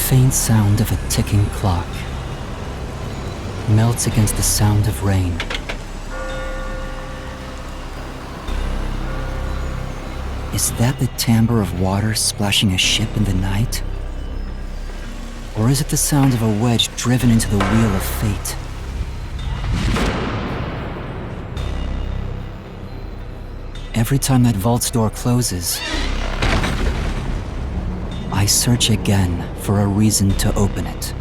faint sound of a ticking clock melts against the sound of rain. Is that the timbre of water splashing a ship in the night? Or is it the sound of a wedge driven into the wheel of fate? Every time that vault's door closes, I search again for a reason to open it.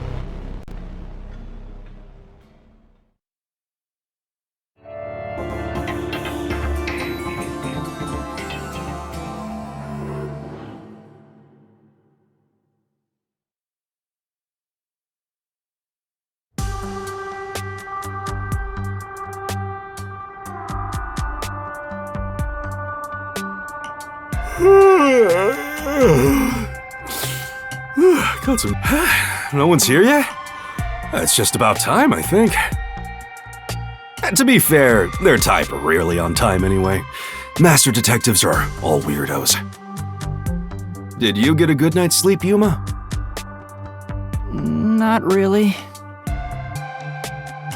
Got some... No one's here yet? It's just about time, I think. To be fair, their type are rarely on time anyway. Master detectives are all weirdos. Did you get a good night's sleep, Yuma? Not really.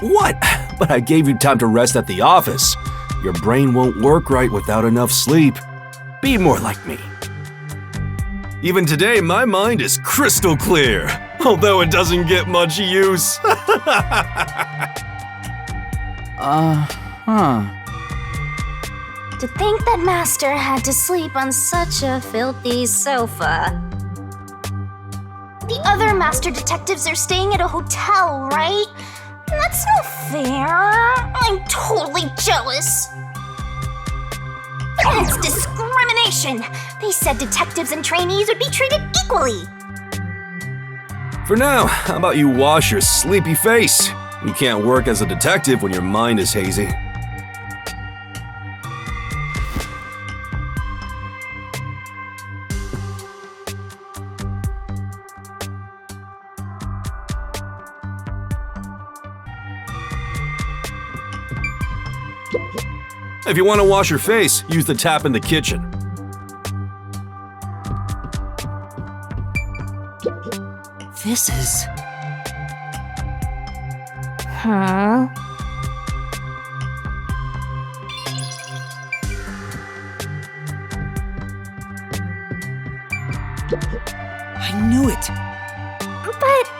What? But I gave you time to rest at the office. Your brain won't work right without enough sleep. Be more like me. Even today, my mind is crystal clear, although it doesn't get much use. To think that Master had to sleep on such a filthy sofa. The other Master detectives are staying at a hotel, right? That's not fair. I'm totally jealous. It's discrimination. They said detectives and trainees would be treated equally. For now, how about you wash your sleepy face? You can't work as a detective when your mind is hazy. If you want to wash your face, use the tap in the kitchen. This is... Huh? I knew it! But...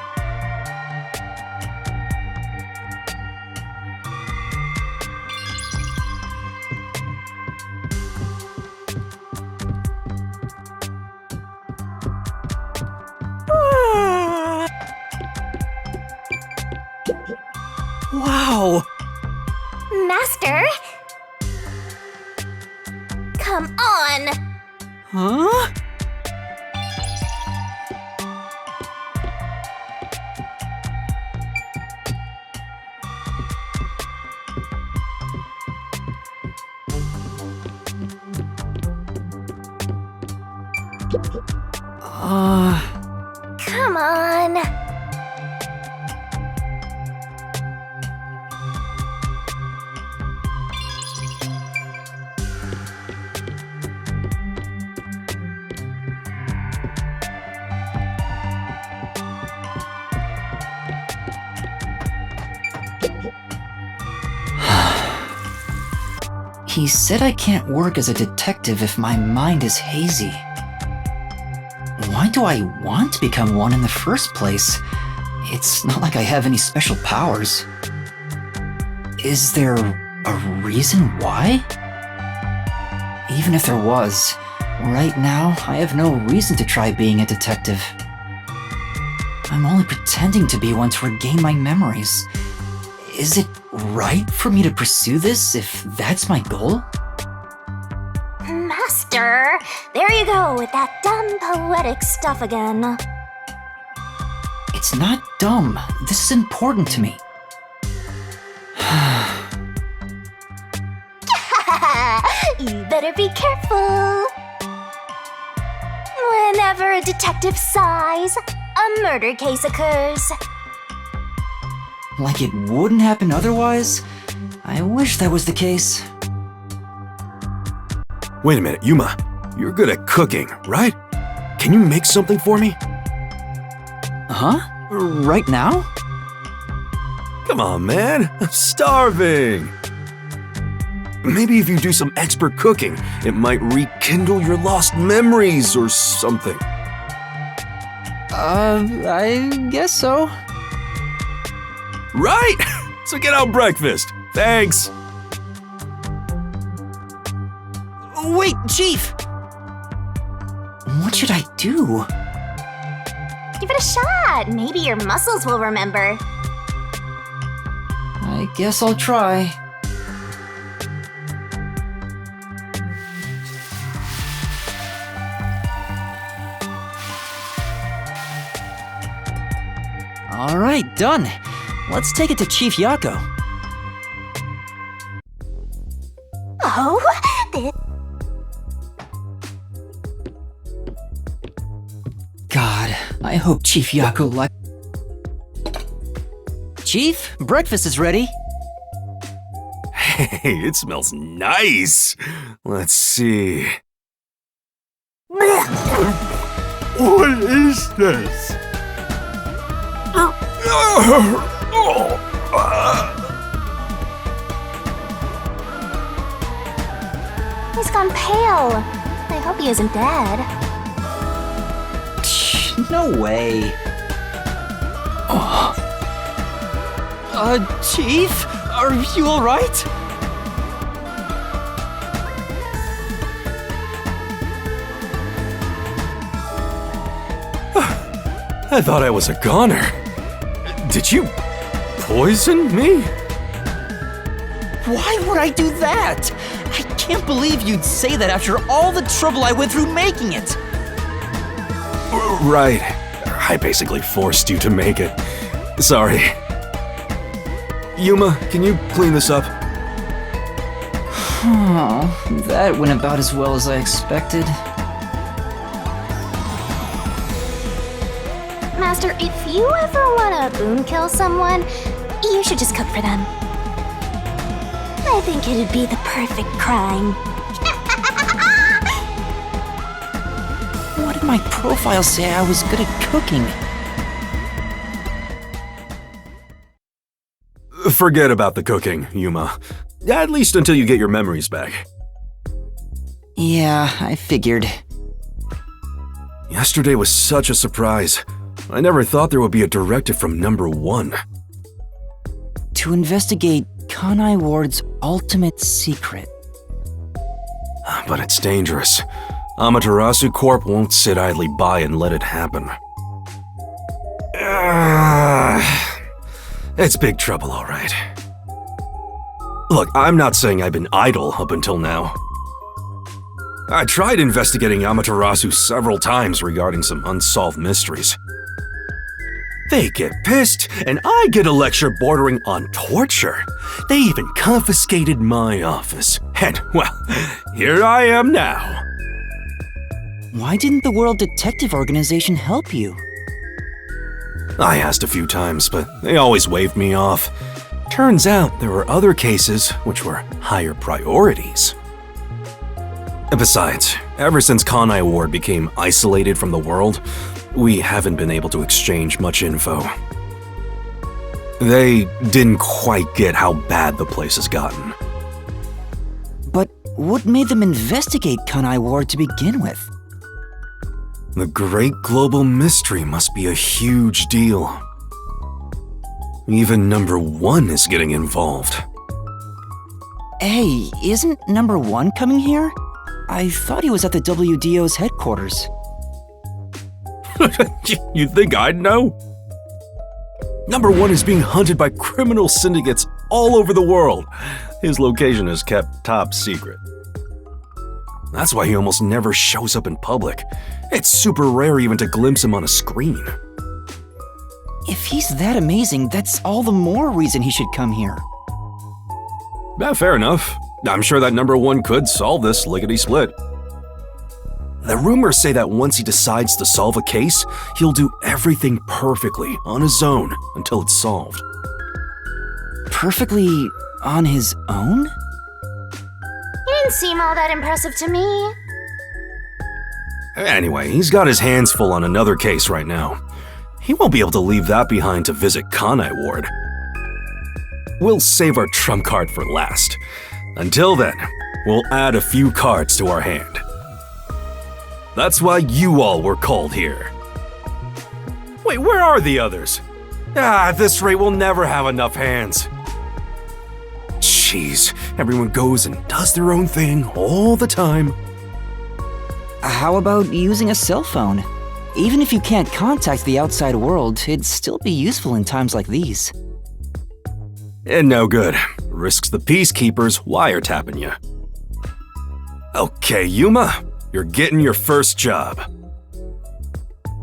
Wow! Master? Come on! Huh? Come on! He said I can't work as a detective if my mind is hazy. Why do I want to become one in the first place? It's not like I have any special powers. Is there a reason why? Even if there was, right now I have no reason to try being a detective. I'm only pretending to be one to regain my memories. Is it right for me to pursue this if that's my goal? Master! There you go with that dumb poetic stuff again. It's not dumb. This is important to me. You better be careful. Whenever a detective sighs, a murder case occurs. Like it wouldn't happen otherwise? I wish that was the case. Wait a minute, Yuma. You're good at cooking, right? Can you make something for me? Huh? Right now? Come on, man. I'm starving. Maybe if you do some expert cooking, it might rekindle your lost memories or something. I guess so. Right? So get out breakfast. Thanks. Wait, Chief! What should I do? Give it a shot. Maybe your muscles will remember. I guess I'll try. All right, done. Let's take it to Chief Yako. Oh, this. God, I hope Chief Yako like. Chief, breakfast is ready. Hey, it smells nice. Let's see. What is this? He's gone pale. I hope he isn't dead. No way. Chief? Are you alright? I thought I was a goner. Did you poison me? Why would I do that? I can't believe you'd say that after all the trouble I went through making it. Right. I basically forced you to make it. Sorry. Yuma, can you clean this up? Oh, that went about as well as I expected. Master, if you ever want to boon kill someone, you should just cook for them. I think it'd be the perfect crime. What did my profile say I was good at cooking? Forget about the cooking, Yuma. At least until you get your memories back. Yeah, I figured. Yesterday was such a surprise. I never thought there would be a directive from Number 1. To investigate Kanai Ward's ultimate secret. But it's dangerous. Amaterasu Corp won't sit idly by and let it happen. It's big trouble, all right. Look, I'm not saying I've been idle up until now. I tried investigating Amaterasu several times regarding some unsolved mysteries. They get pissed, and I get a lecture bordering on torture. They even confiscated my office. And, well, here I am now. Why didn't the World Detective Organization help you? I asked a few times, but they always waved me off. Turns out there were other cases which were higher priorities. Besides, ever since Kanai Ward became isolated from the world, we haven't been able to exchange much info. They didn't quite get how bad the place has gotten. But what made them investigate Kanai Ward to begin with? The great global mystery must be a huge deal. Even Number 1 is getting involved. Hey, isn't Number 1 coming here? I thought he was at the WDO's headquarters. You think I'd know? Number 1 is being hunted by criminal syndicates all over the world. His location is kept top secret. That's why he almost never shows up in public. It's super rare even to glimpse him on a screen. If he's that amazing, that's all the more reason he should come here. Yeah, fair enough. I'm sure that Number 1 could solve this lickety-split. The rumors say that once he decides to solve a case, he'll do everything perfectly on his own until it's solved. Perfectly on his own? He didn't seem all that impressive to me. Anyway, he's got his hands full on another case right now. He won't be able to leave that behind to visit Kanai Ward. We'll save our trump card for last. Until then, we'll add a few cards to our hand. That's why you all were called here. Wait, where are the others? At this rate, we'll never have enough hands. Jeez, everyone goes and does their own thing all the time. How about using a cell phone? Even if you can't contact the outside world, it'd still be useful in times like these. And no good. Risks the Peacekeepers wiretapping you. Okay, Yuma, you're getting your first job.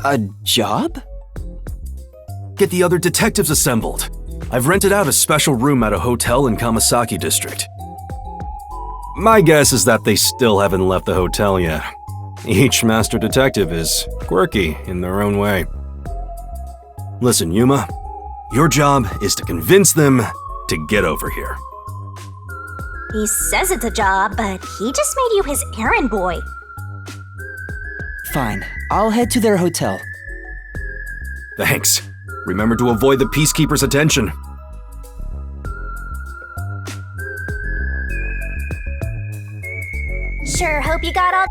A job? Get the other detectives assembled. I've rented out a special room at a hotel in Kamasaki District. My guess is that they still haven't left the hotel yet. Each master detective is quirky in their own way. Listen, Yuma, your job is to convince them to get over here. He says it's a job, but he just made you his errand boy. Fine, I'll head to their hotel. Thanks. Remember to avoid the Peacekeepers' attention. Sure hope you got all...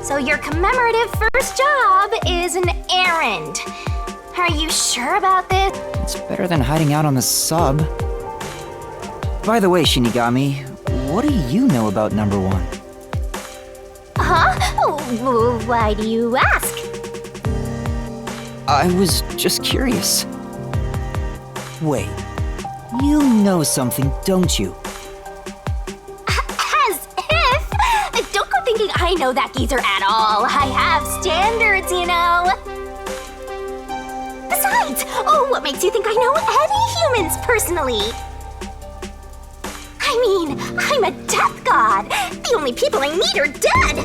So your commemorative first job is an errand. Are you sure about this? It's better than hiding out on the sub. By the way, Shinigami, what do you know about number 1? Huh? Why do you ask? I was just curious. Wait, you know something, don't you? As if! Don't go thinking I know that geezer at all. I have standards, you know. Besides, what makes you think I know any humans personally? I mean, I'm a death god. The only people I need are dead.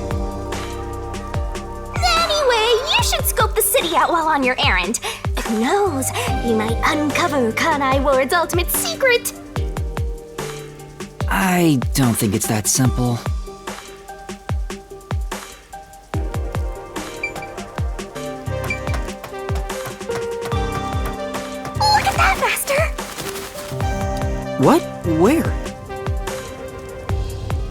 Anyway, you should scope the city out while on your errand. Who knows? You might uncover Kanai Ward's ultimate secret. I don't think it's that simple. Look at that, Master! What? Where?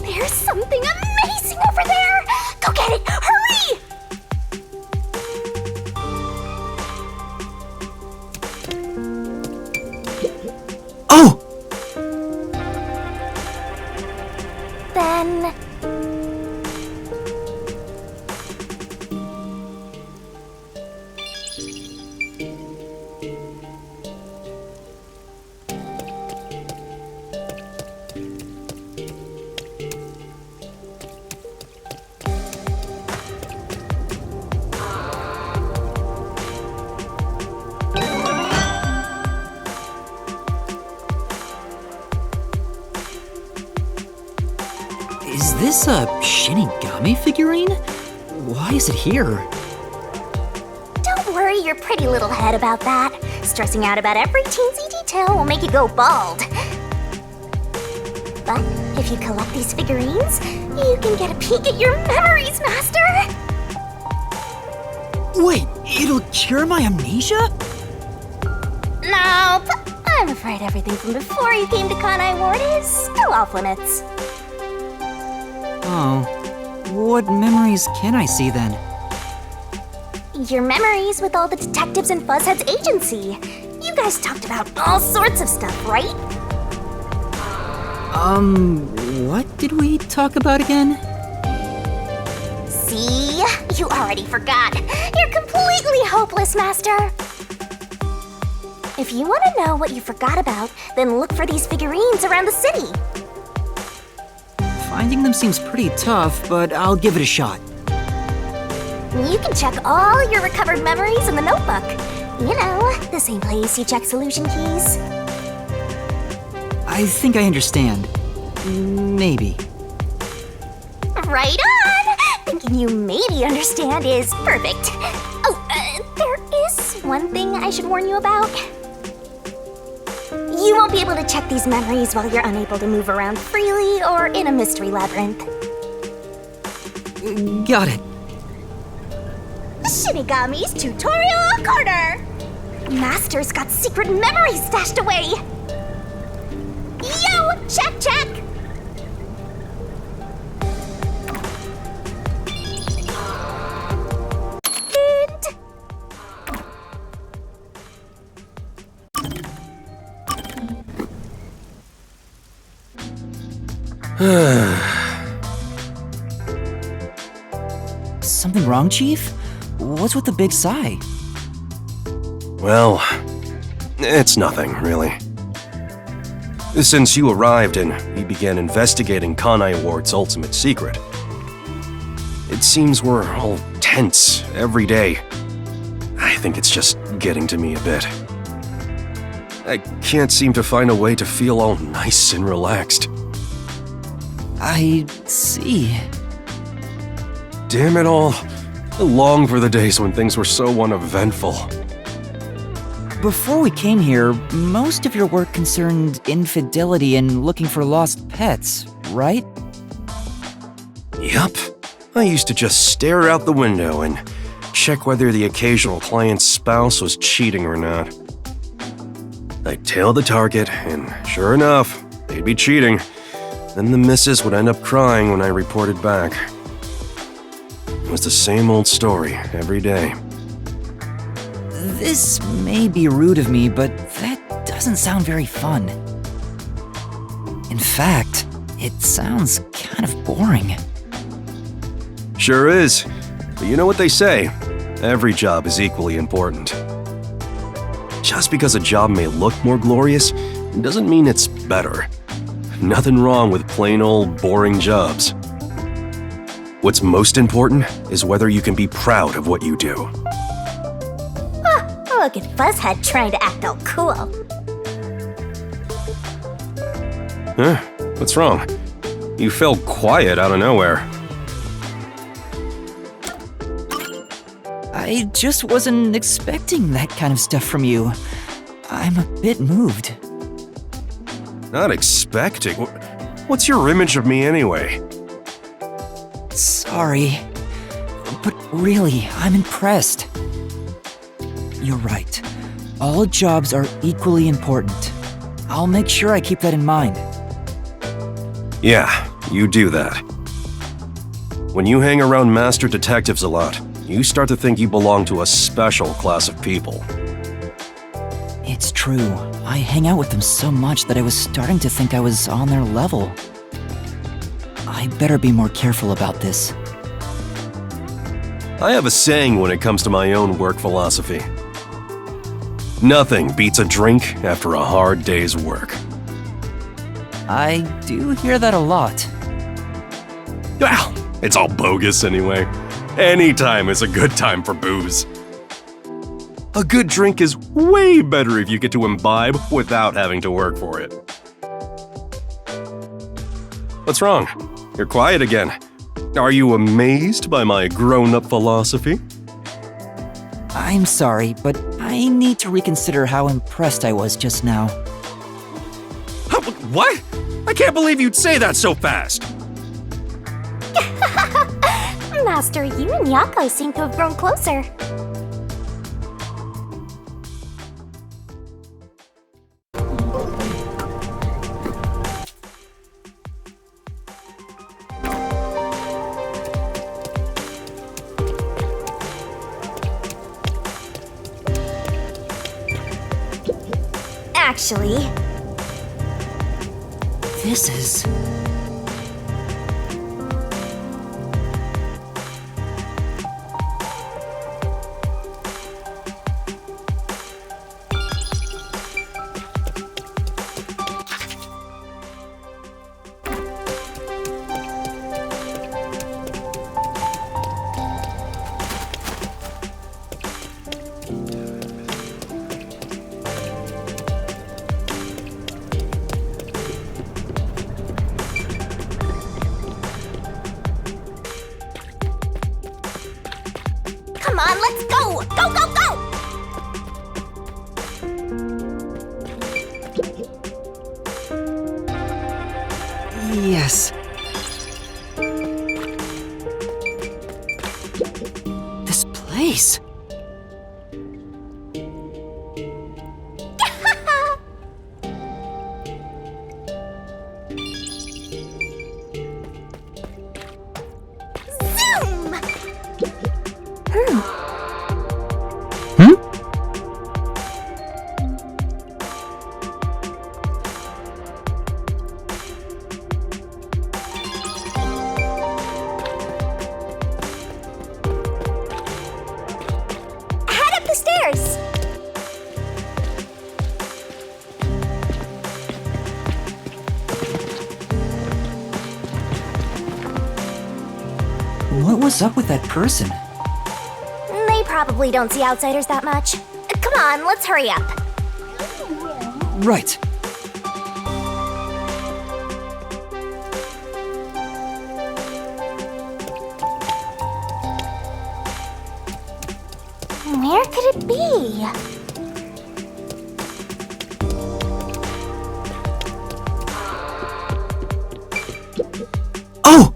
There's something amazing over there! Go get it! Hurry! Oh! Then... Is this a Shinigami figurine? Why is it here? Don't worry your pretty little head about that. Stressing out about every teensy detail will make you go bald. But if you collect these figurines, you can get a peek at your memories, Master! Wait, it'll cure my amnesia? Nope. I'm afraid everything from before you came to Kanai Ward is still off limits. Oh. What memories can I see then? Your memories with all the detectives in Fuzzhead's agency. You guys talked about all sorts of stuff, right? What did we talk about again? See? You already forgot. You're completely hopeless, Master. If you want to know what you forgot about, then look for these figurines around the city. Finding them seems pretty tough, but I'll give it a shot. You can check all your recovered memories in the notebook. You know, the same place you check solution keys. I think I understand. Maybe. Right on! Thinking you maybe understand is perfect. Oh, one thing I should warn you about. You won't be able to check these memories while you're unable to move around freely or in a mystery labyrinth. Got it. Shinigami's Tutorial Corner! Master's got secret memories stashed away! Yo! Check! Something wrong, Chief? What's with the big sigh? Well, it's nothing, really. Since you arrived and we began investigating Kanai Ward's ultimate secret, it seems we're all tense every day. I think it's just getting to me a bit. I can't seem to find a way to feel all nice and relaxed. I see. Damn it all. I long for the days when things were so uneventful. Before we came here, most of your work concerned infidelity and looking for lost pets, right? Yup. I used to just stare out the window and check whether the occasional client's spouse was cheating or not. I'd tail the target, and sure enough, they'd be cheating. Then the missus would end up crying when I reported back. It was the same old story every day. This may be rude of me, but that doesn't sound very fun. In fact, it sounds kind of boring. Sure is. But you know what they say, every job is equally important. Just because a job may look more glorious, doesn't mean it's better. Nothing wrong with plain old boring jobs. What's most important is whether you can be proud of what you do. Look at Fuzzhead trying to act all cool. Huh? What's wrong? You fell quiet out of nowhere. I just wasn't expecting that kind of stuff from you. I'm a bit moved. Not expecting? What's your image of me anyway? Sorry, but really, I'm impressed. You're right. All jobs are equally important. I'll make sure I keep that in mind. Yeah, you do that. When you hang around master detectives a lot, you start to think you belong to a special class of people. It's true. I hang out with them so much that I was starting to think I was on their level. I better be more careful about this. I have a saying when it comes to my own work philosophy. Nothing beats a drink after a hard day's work. I do hear that a lot. Well, it's all bogus anyway. Any time is a good time for booze. A good drink is way better if you get to imbibe without having to work for it. What's wrong? You're quiet again. Are you amazed by my grown-up philosophy? I'm sorry, but I need to reconsider how impressed I was just now. What? I can't believe you'd say that so fast! Master, you and Yako seem to have grown closer. Actually, This is... Yes. This place. Zoom! Hmm? Head up the stairs! What was up with that person? They probably don't see outsiders that much. Come on, let's hurry up. Right. Where could it be? Oh!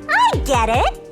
I get it.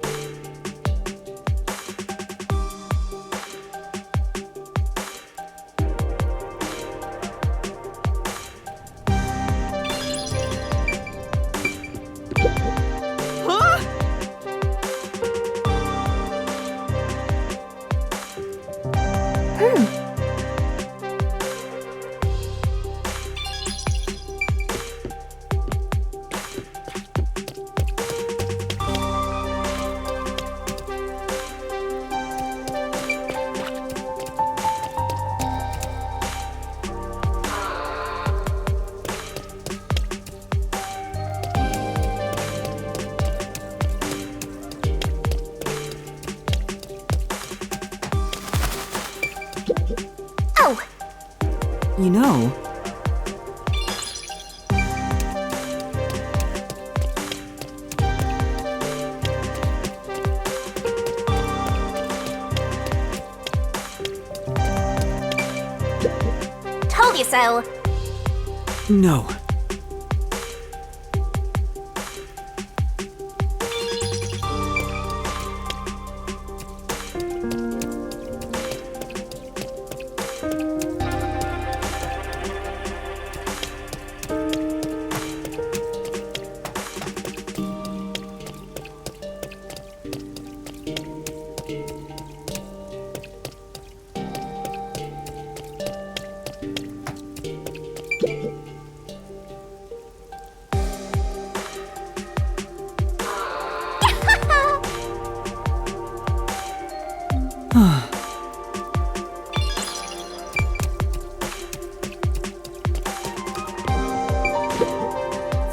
Oh, You know, told you so. no.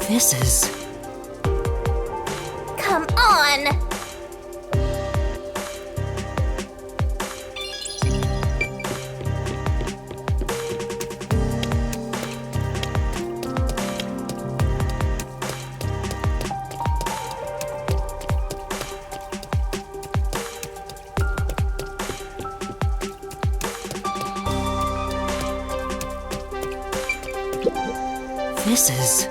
This is... Come on. This is...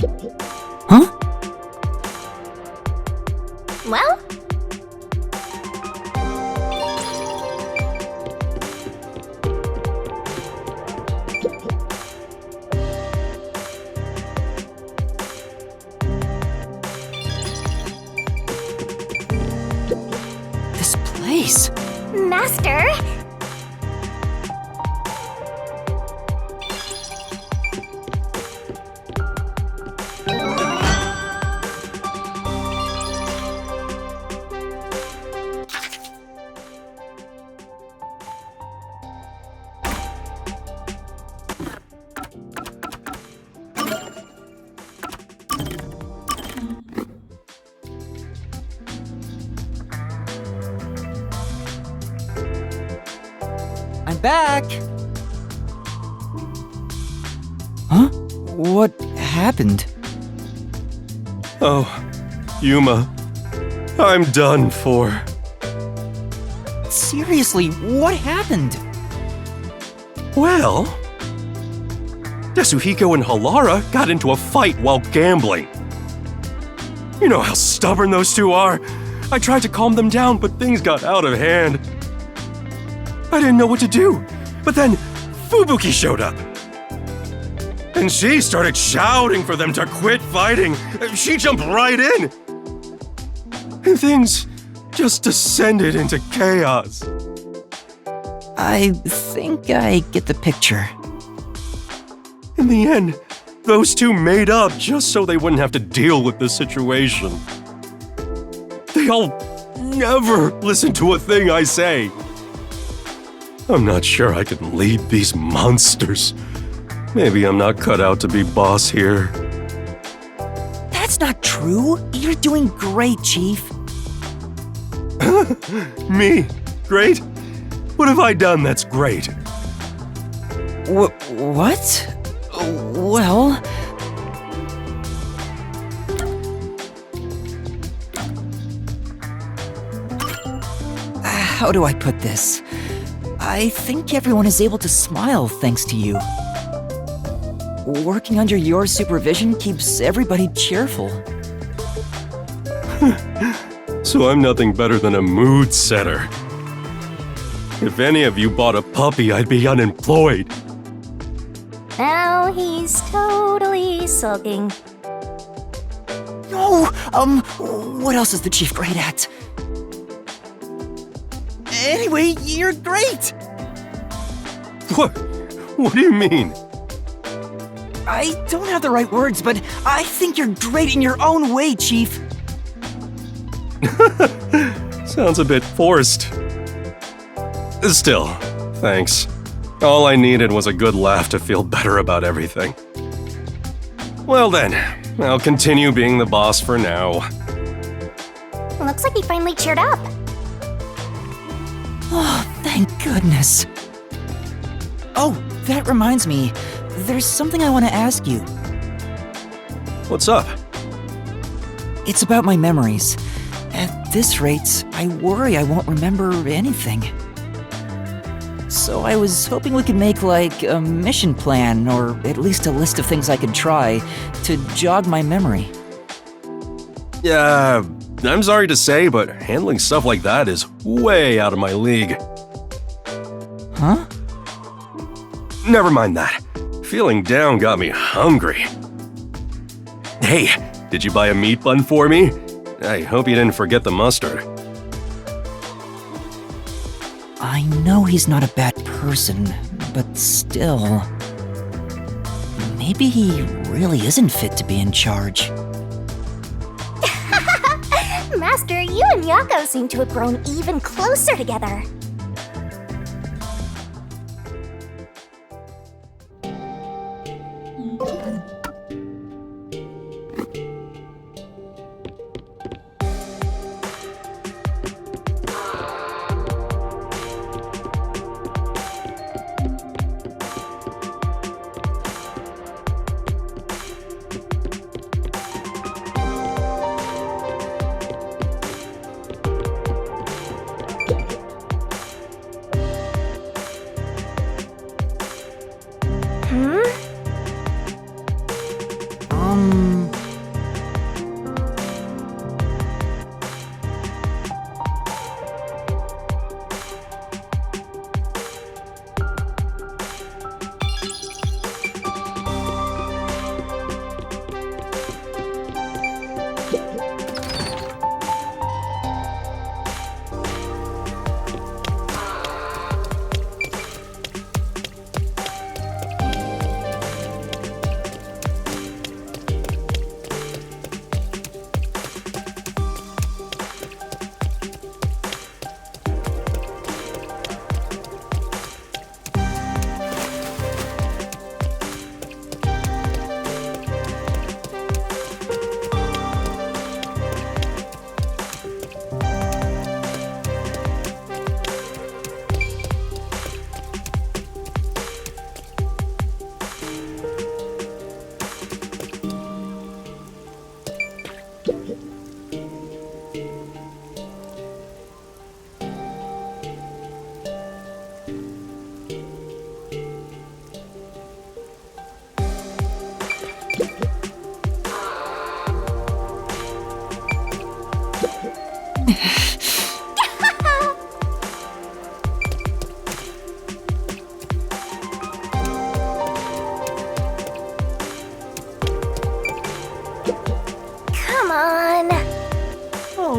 Huh? Well, This place. Master, I'm back! Huh? What happened? Oh, Yuma. I'm done for. Seriously, what happened? Well, Yasuhiko and Halara got into a fight while gambling. You know how stubborn those two are. I tried to calm them down, but things got out of hand. I didn't know what to do, but then Fubuki showed up. And she started shouting for them to quit fighting. She jumped right in. And things just descended into chaos. I think I get the picture. In the end, those two made up just so they wouldn't have to deal with this situation. They'll never listen to a thing I say. I'm not sure I can lead these monsters. Maybe I'm not cut out to be boss here. That's not true. You're doing great, Chief. Me? Great? What have I done that's great? What? Well... How do I put this? I think everyone is able to smile thanks to you. Working under your supervision keeps everybody cheerful. So I'm nothing better than a mood setter. If any of you bought a puppy, I'd be unemployed. now he's totally sulking. No! What else is the Chief great at? Anyway, you're great! What do you mean? I don't have the right words, but I think you're great in your own way, Chief. Sounds a bit forced. Still, thanks. All I needed was a good laugh to feel better about everything. Well then, I'll continue being the boss for now. Looks like he finally cheered up. Oh, thank goodness. Oh, that reminds me. There's something I want to ask you. What's up? It's about my memories. At this rate, I worry I won't remember anything. So I was hoping we could make, like, a mission plan, or at least a list of things I could try, to jog my memory. Yeah, I'm sorry to say, but handling stuff like that is way out of my league. Huh? Never mind that. Feeling down got me hungry. Hey, did you buy a meat bun for me? I hope you didn't forget the mustard. I know he's not a bad person, but still... Maybe he really isn't fit to be in charge. Master, you and Yako seem to have grown even closer together.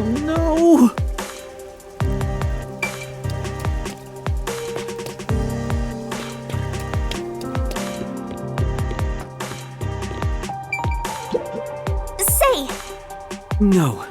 no! Say, No.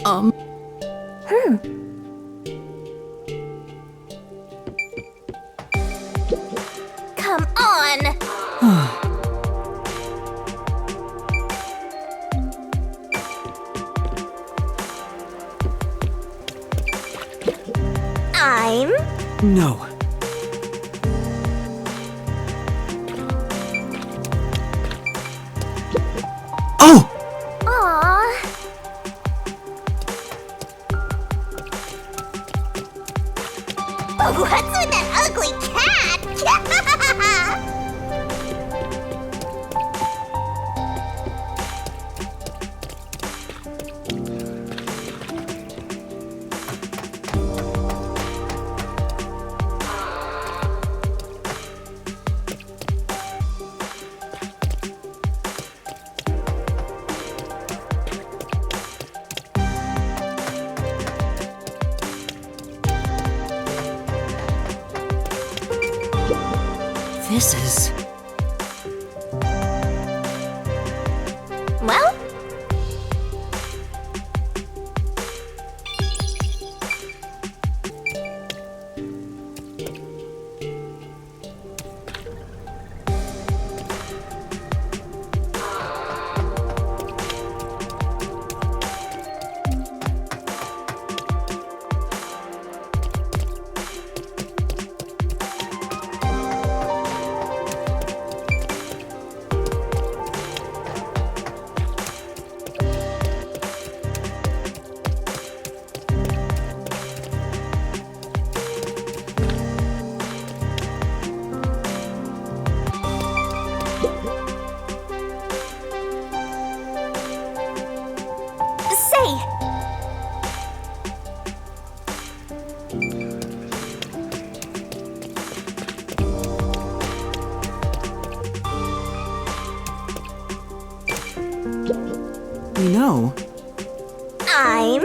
aw. Come on! I'm No. Oh! aw. What's with that ugly cat? This is. Well, say, You know, I'm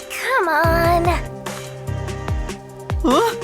come on. huh?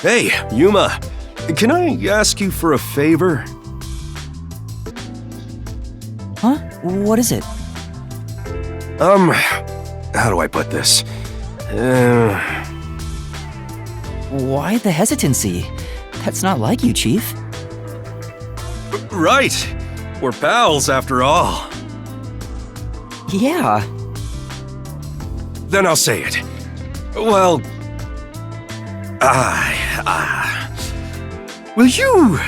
Hey, Yuma, can I ask you for a favor? Huh? What is it? How do I put this? Why the hesitancy? That's not like you, Chief. Right. We're pals after all. Yeah. Then I'll say it. Well, will you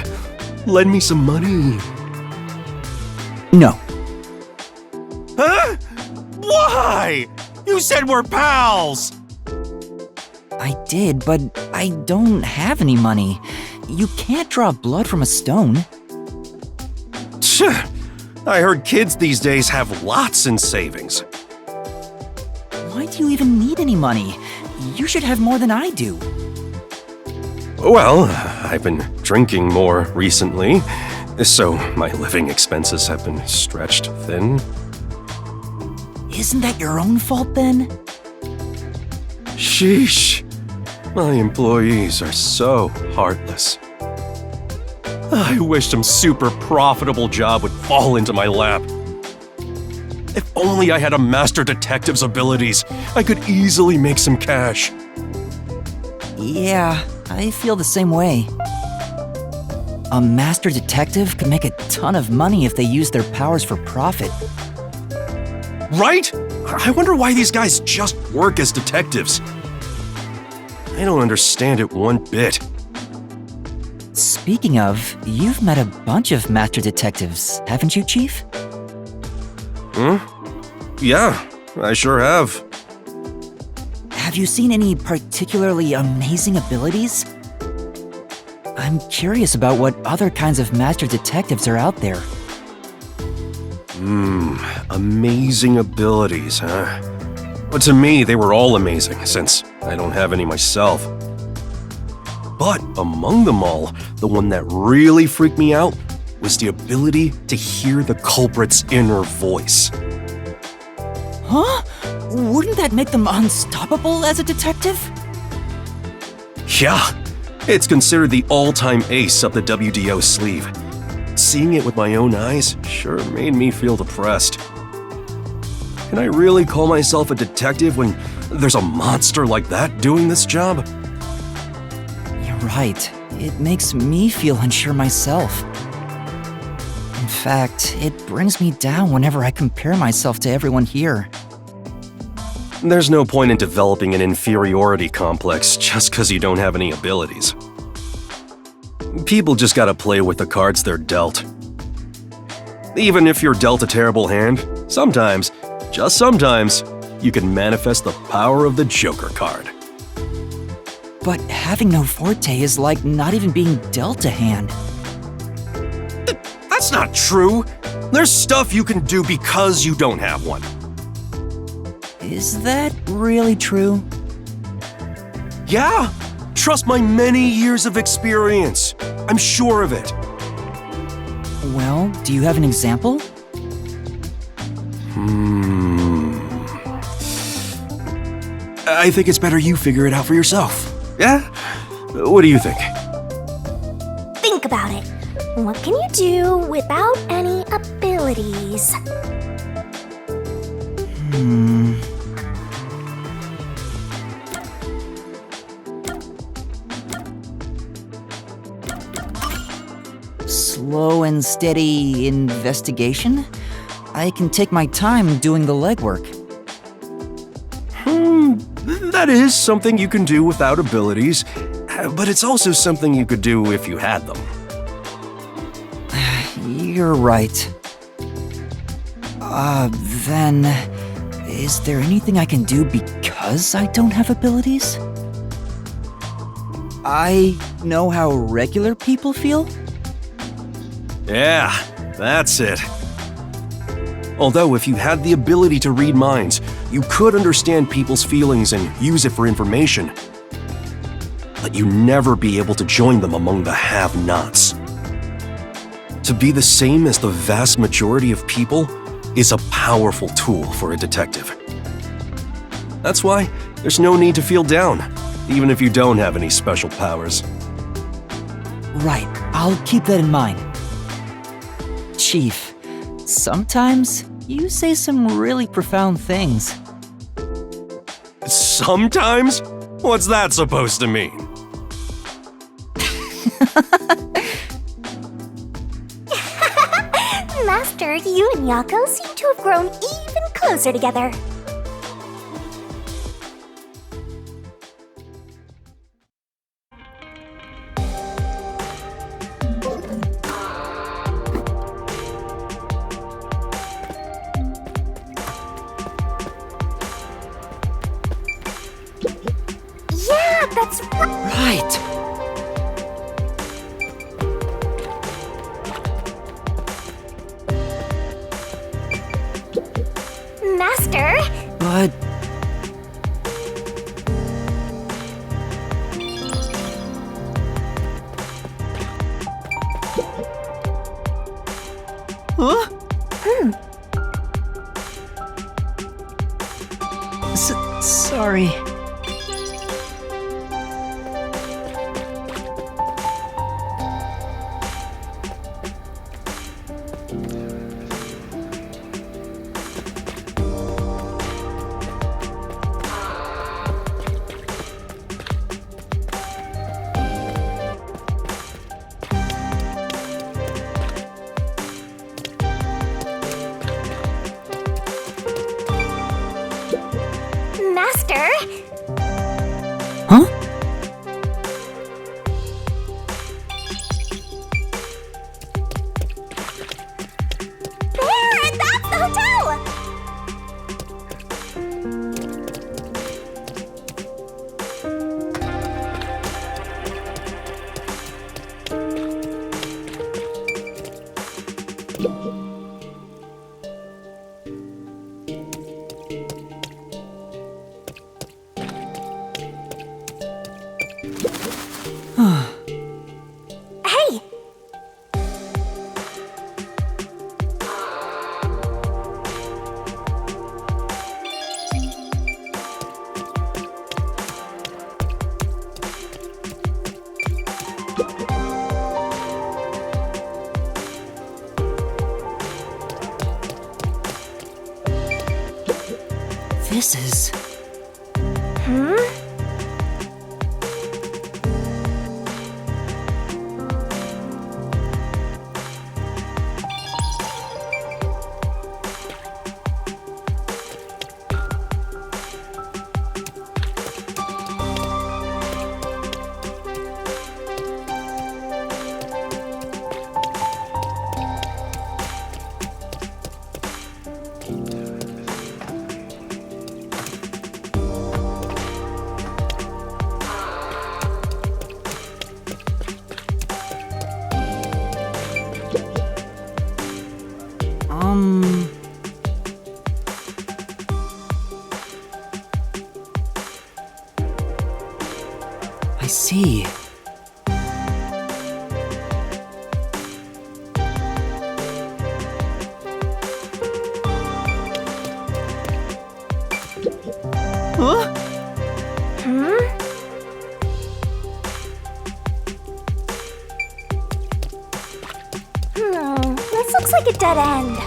lend me some money? No. Huh? Why? You said we're pals! I did, but I don't have any money. You can't draw blood from a stone. I heard kids these days have lots in savings. Why do you even need any money? You should have more than I do. Well, I've been drinking more recently, so my living expenses have been stretched thin. Isn't that your own fault then? Sheesh. My employees are so heartless. I wish some super profitable job would fall into my lap. If only I had a master detective's abilities, I could easily make some cash. Yeah, I feel the same way. A master detective could make a ton of money if they used their powers for profit. Right? I wonder why these guys just work as detectives. I don't understand it one bit. Speaking of, you've met a bunch of master detectives, haven't you, Chief? Yeah, I sure have. Have you seen any particularly amazing abilities? I'm curious about what other kinds of master detectives are out there. Amazing abilities, huh? But to me, they were all amazing, since I don't have any myself. But among them all, the one that really freaked me out was the ability to hear the culprit's inner voice. Huh? Wouldn't that make them unstoppable as a detective? Yeah, it's considered the all-time ace up the WDO sleeve. Seeing it with my own eyes sure made me feel depressed. Can I really call myself a detective when there's a monster like that doing this job? You're right. It makes me feel unsure myself. In fact, it brings me down whenever I compare myself to everyone here. There's no point in developing an inferiority complex just because you don't have any abilities. People just gotta play with the cards they're dealt. Even if you're dealt a terrible hand, sometimes, just sometimes, you can manifest the power of the Joker card. But having no forte is like not even being dealt a hand. That's not true. There's stuff you can do because you don't have one. Is that really true? Yeah, trust my many years of experience. I'm sure of it. Well, do you have an example? I think it's better you figure it out for yourself. Yeah? What do you think? Think about it. What can you do without any abilities? Slow and steady investigation? I can take my time doing the legwork. That is something you can do without abilities, but it's also something you could do if you had them. You're right. Then, is there anything I can do because I don't have abilities? I know how regular people feel? Yeah, that's it. Although if you had the ability to read minds, you could understand people's feelings and use it for information. But you'd never be able to join them among the have-nots. To be the same as the vast majority of people is a powerful tool for a detective. That's why there's no need to feel down. even if you don't have any special powers. Right, I'll keep that in mind. Chief, sometimes you say some really profound things. Sometimes? What's that supposed to mean? Master, you and Yako seem to have grown even closer together. Yeah, that's Right! Master. But huh? Sorry. Master. Huh? There, that's the hotel. Hey. This is... I see. Huh? This looks like a dead end.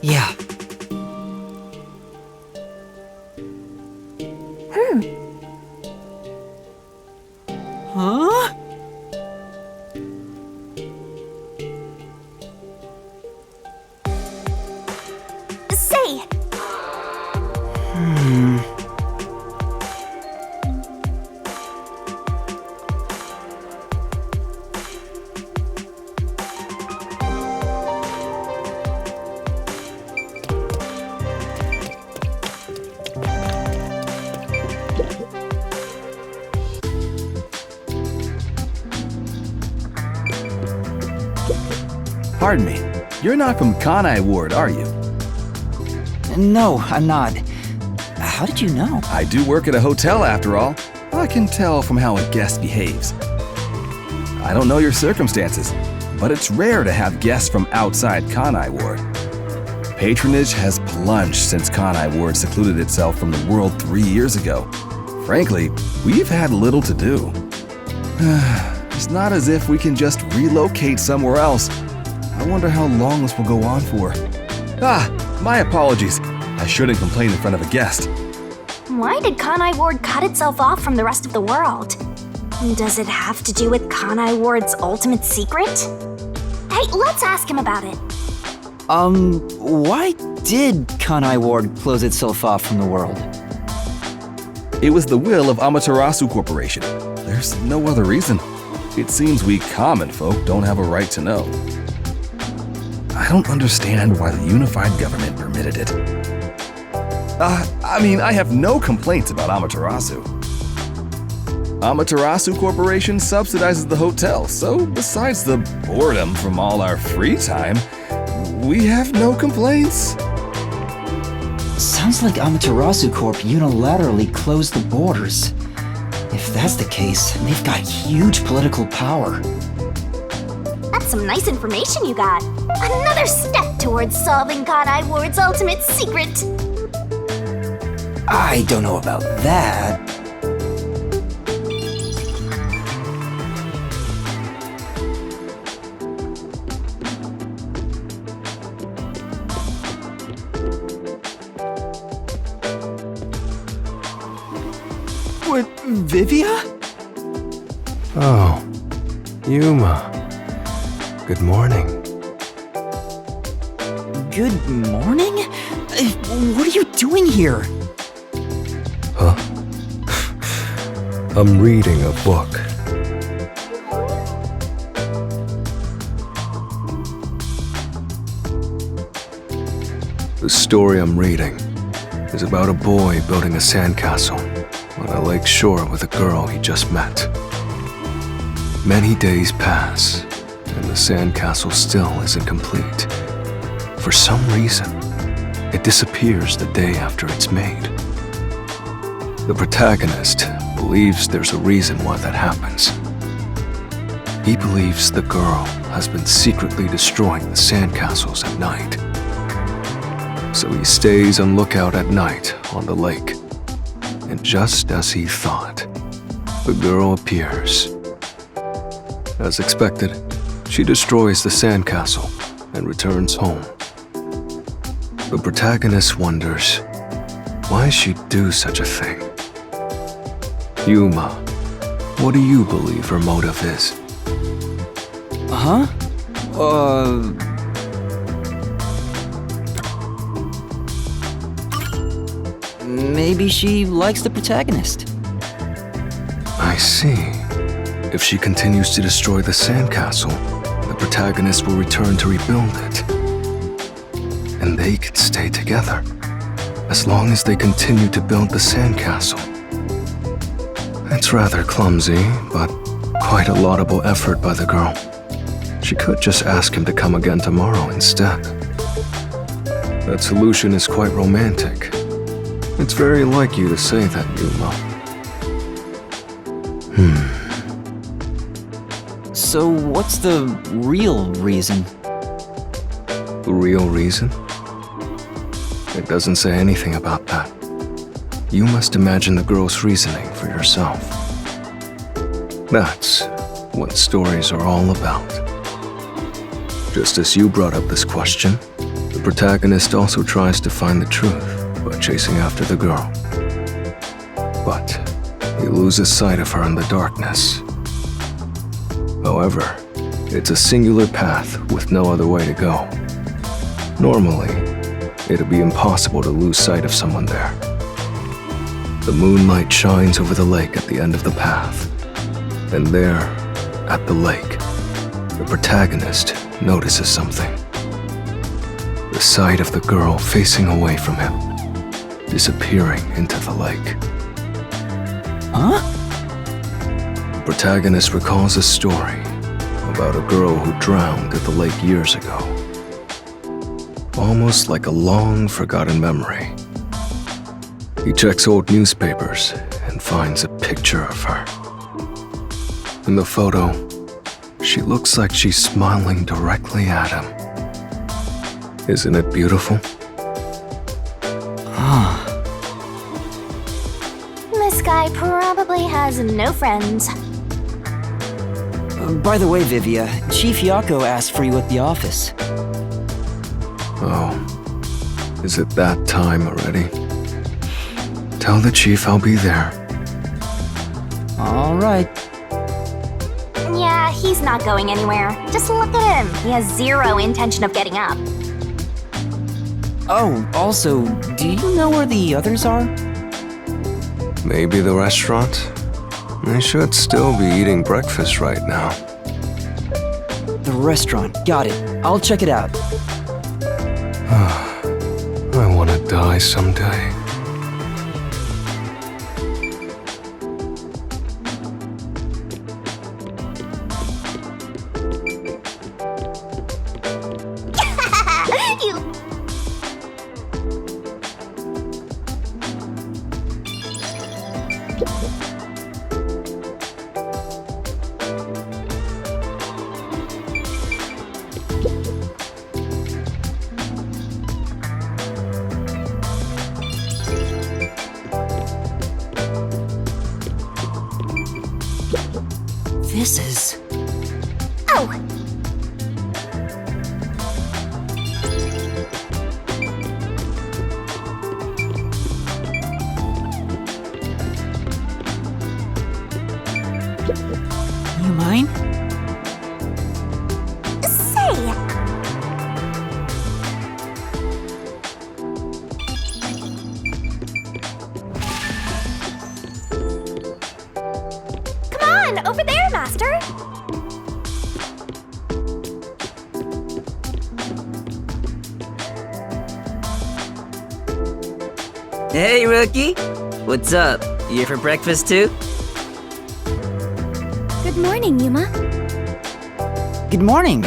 Yeah. Huh? Say. Pardon me, you're not from Kanai Ward, are you? No, I'm not. How did you know? I do work at a hotel after all. I can tell from how a guest behaves. I don't know your circumstances, but it's rare to have guests from outside Kanai Ward. Patronage has plunged since Kanai Ward secluded itself from the world 3 years ago. Frankly, we've had little to do. It's not as if we can just relocate somewhere else. I wonder how long this will go on for. My apologies. I shouldn't complain in front of a guest. Why did Kanai Ward cut itself off from the rest of the world? Does it have to do with Kanai Ward's ultimate secret? Hey, let's ask him about it. Why did Kanai Ward close itself off from the world? It was the will of Amaterasu Corporation. There's no other reason. It seems we common folk don't have a right to know. I don't understand why the unified government permitted it. I have no complaints about Amaterasu. Amaterasu Corporation subsidizes the hotel, so besides the boredom from all our free time, we have no complaints. Sounds like Amaterasu Corp unilaterally closed the borders. If that's the case, they've got huge political power. That's some nice information you got. Another step towards solving Kanai Ward's ultimate secret. I don't know about that. What, Vivia? Oh, Yuma. Good morning. Good morning? What are you doing here? Huh? I'm reading a book. The story I'm reading is about a boy building a sandcastle on a lake shore with a girl he just met. Many days pass, and the sandcastle still isn't complete. For some reason, it disappears the day after it's made. The protagonist believes there's a reason why that happens. He believes the girl has been secretly destroying the sandcastles at night. So he stays on lookout at night on the lake. And just as he thought, the girl appears. As expected, she destroys the sandcastle and returns home. The protagonist wonders why she'd do such a thing. Yuma, what do you believe her motive is? Huh? Maybe she likes the protagonist. I see. If she continues to destroy the sandcastle, the protagonist will return to rebuild it. And they could stay together, as long as they continue to build the sandcastle. It's rather clumsy, but quite a laudable effort by the girl. She could just ask him to come again tomorrow instead. That solution is quite romantic. It's very like you to say that, Yuma. So what's the real reason? The real reason? It doesn't say anything about that. You must imagine the girl's reasoning for yourself. That's what stories are all about. Just as you brought up this question, the protagonist also tries to find the truth by chasing after the girl. But he loses sight of her in the darkness. However, it's a singular path with no other way to go. Normally, it'd be impossible to lose sight of someone there. The moonlight shines over the lake at the end of the path. And there, at the lake, the protagonist notices something. The sight of the girl facing away from him, disappearing into the lake. Huh? The protagonist recalls a story about a girl who drowned at the lake years ago. Almost like a long forgotten memory. He checks old newspapers and finds a picture of her. In the photo, She looks like she's smiling directly at him. Isn't it beautiful? Ah, This guy probably has no friends. by the way, Vivia, Chief Yako asked for you at the office. Oh, is it that time already? Tell the chief I'll be there. All right. Yeah, he's not going anywhere. Just look at him. He has zero intention of getting up. Oh, also, do you know where the others are? Maybe the restaurant? They should still be eating breakfast right now. The restaurant. Got it. I'll check it out. I want to die someday. You... This is... Oh! You mind? Say! Come on, over there, Master! Hey, Rookie! What's up? You here for breakfast too? Good morning, Yuma. Good morning.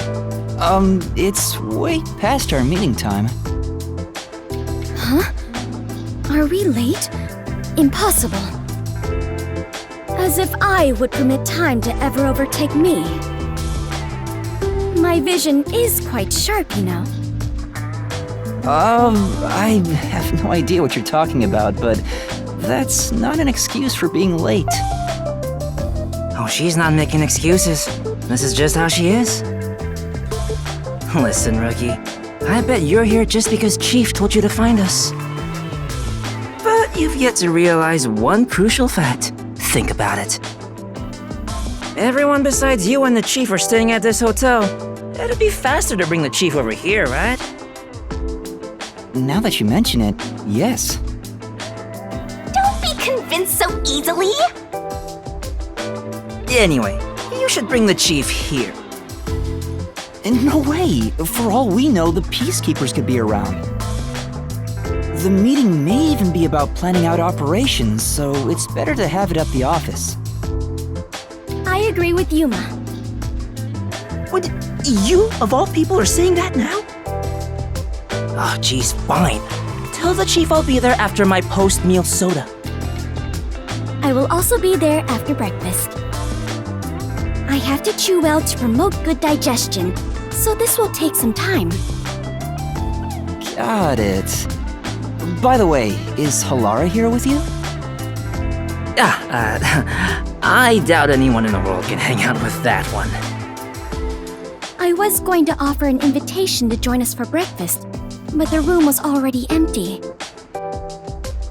It's way past our meeting time. Are we late? Impossible. As if I would permit time to ever overtake me. My vision is quite sharp, you know. I have no idea what you're talking about, but that's not an excuse for being late. Oh, she's not making excuses. This is just how she is. Listen, Rookie. I bet you're here just because Chief told you to find us. But you've yet to realize one crucial fact. Think about it. Everyone besides you and the Chief are staying at this hotel. It'd be faster to bring the Chief over here, right? Now that you mention it, yes. Don't be convinced so easily! Anyway, you should bring the Chief here. No way! For all we know, the Peacekeepers could be around. The meeting may even be about planning out operations, so it's better to have it at the office. I agree with Yuma. What? You, of all people, are saying that now? Oh, geez, fine. Tell the Chief I'll be there after my post-meal soda. I will also be there after breakfast. I have to chew well to promote good digestion, so this will take some time. Got it. By the way, is Halara here with you? I doubt anyone in the world can hang out with that one. I was going to offer an invitation to join us for breakfast, but the room was already empty.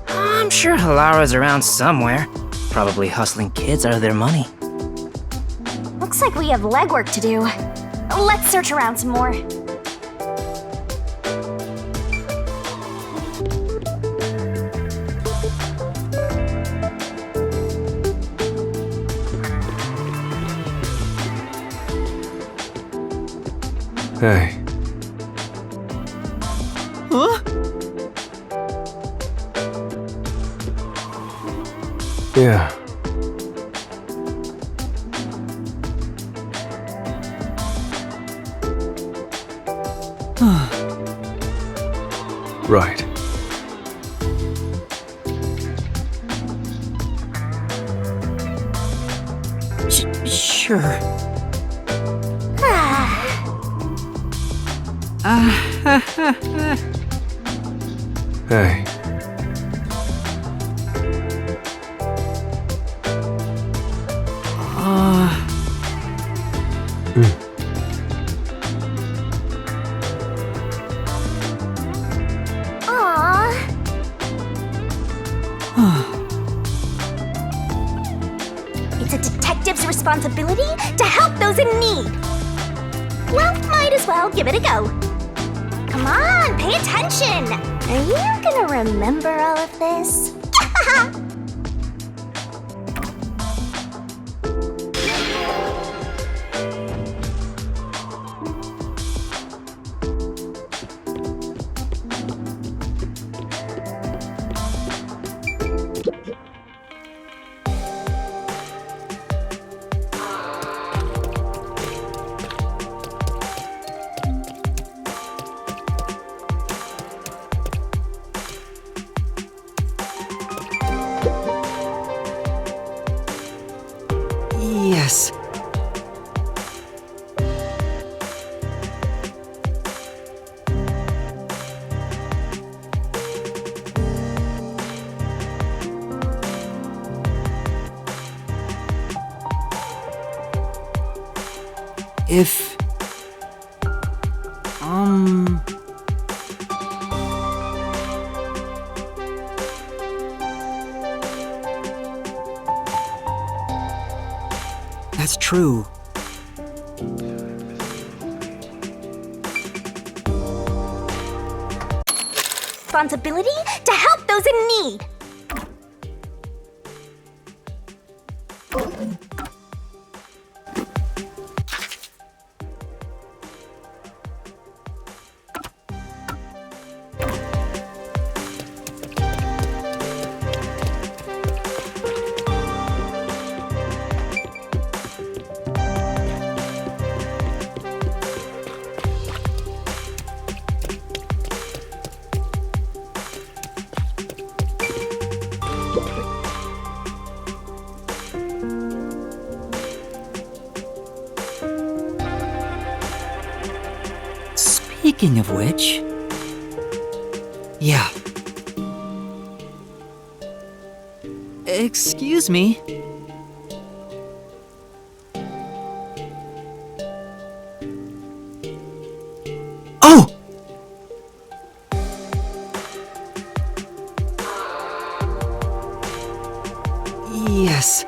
I'm sure Halara's around somewhere, probably hustling kids out of their money. Looks like we have legwork to do. Let's search around some more. Hey, Huh? yeah. Right. Sure. Hey. Aww. It's a detective's responsibility to help those in need. Well, might as well give it a go. Come on, pay attention. Are you gonna remember all of this? Yes. If... That's true. Responsibility to help those in need. Speaking of which... Yeah. Excuse me. Oh! Yes.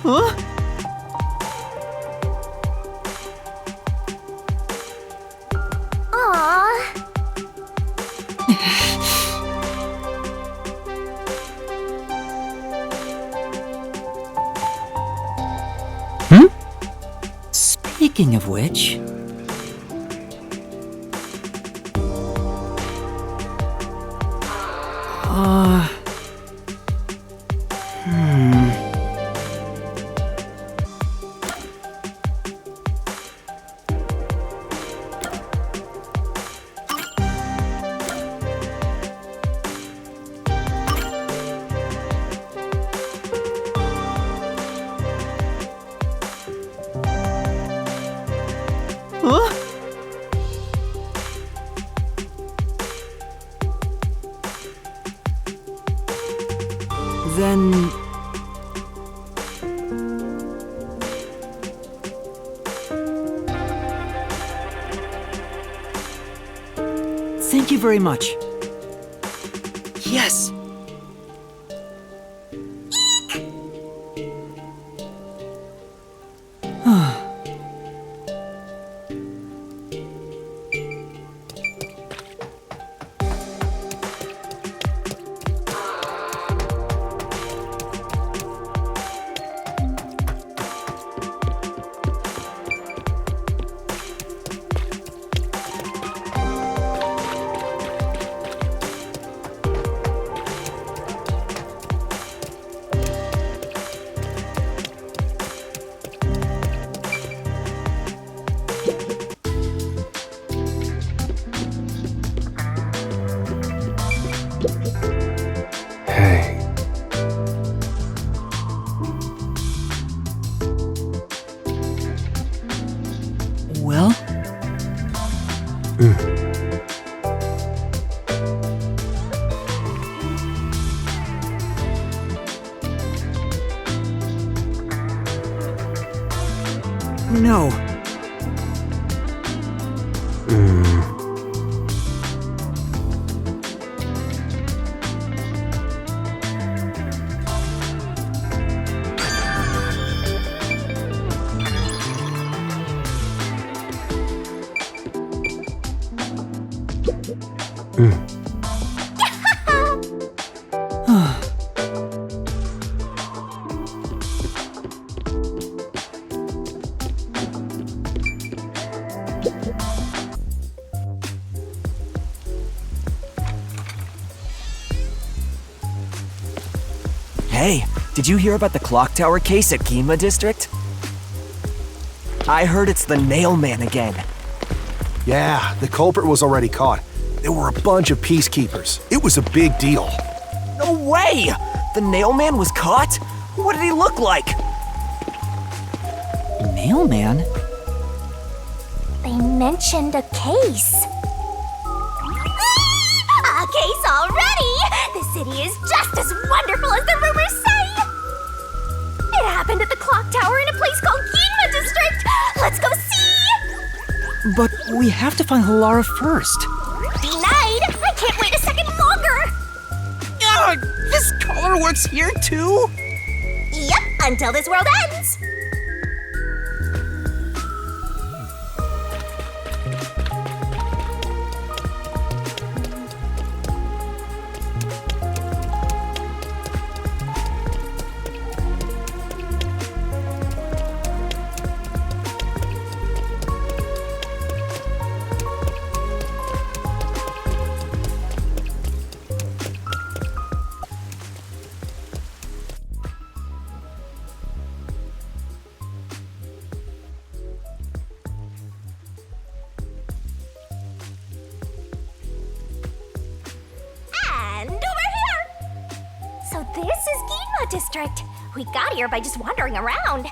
Huh? Aww. Speaking of which... Huh? Then... Thank you very much. Yes! know. Hey, did you hear about the clock tower case at Ginma District? I heard it's the Nail Man again. Yeah, the culprit was already caught. There were a bunch of peacekeepers. It was a big deal. No way! The Nail Man was caught? What did he look like? Mailman? They mentioned a case. A case already! The city is just as wonderful as the rumors say! It happened at the clock tower in a place called Ginma District! Let's go see! But we have to find Halara first. Denied! I can't wait a second longer! Ugh, this color works here too? Yep, until this world ends! And over here! So this is Ginma District. We got here by just wandering around.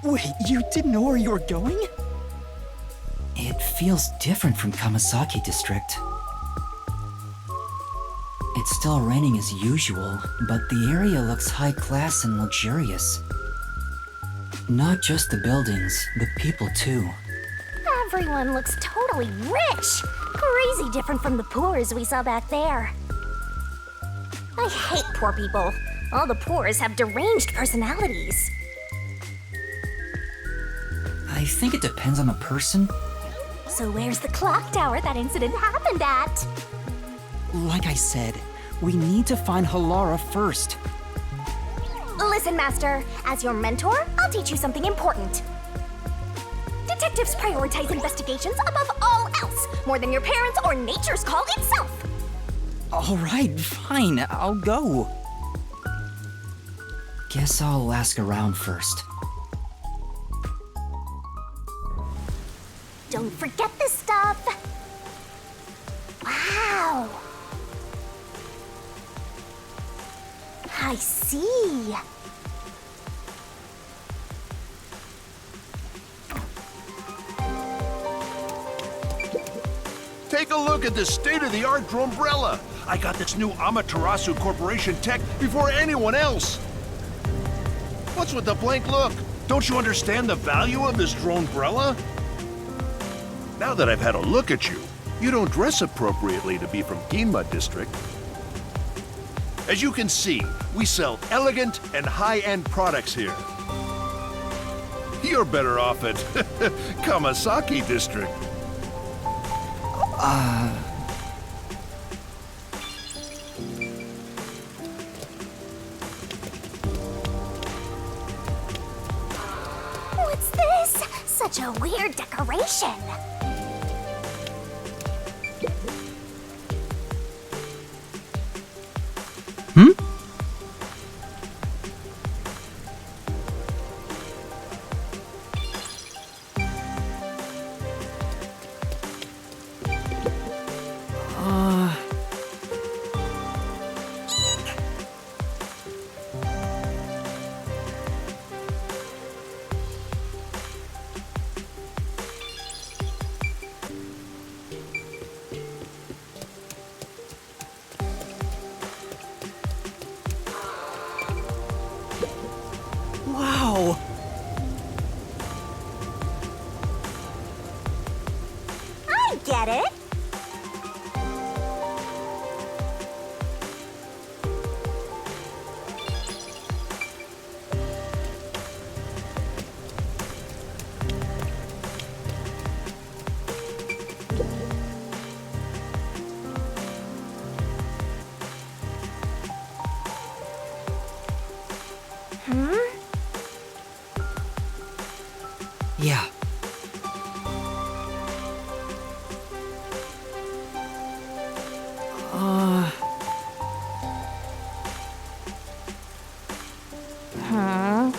Wait, you didn't know where you were going? It feels different from Kamasaki District. It's still raining as usual, but the area looks high class and luxurious. Not just the buildings, the people too. Everyone looks totally rich. Crazy different from the poors we saw back there. I hate poor people. All the poors have deranged personalities. I think it depends on the person. So where's the clock tower that incident happened at? Like I said, we need to find Halara first. Listen, Master. As your mentor, I'll teach you something important. Detectives prioritize investigations above all else, more than your parents or nature's call itself. Alright, fine, I'll go. Guess I'll ask around first. Don't forget this stuff. Wow. I see. Take a look at this state-of-the-art Dronebrella. I got this new Amaterasu Corporation tech before anyone else. What's with the blank look? Don't you understand the value of this Dronebrella? Now that I've had a look at you, you don't dress appropriately to be from Ginma District. As you can see, we sell elegant and high-end products here. You're better off at Kamasaki District. What's this? Such a weird decoration. Yeah. Huh?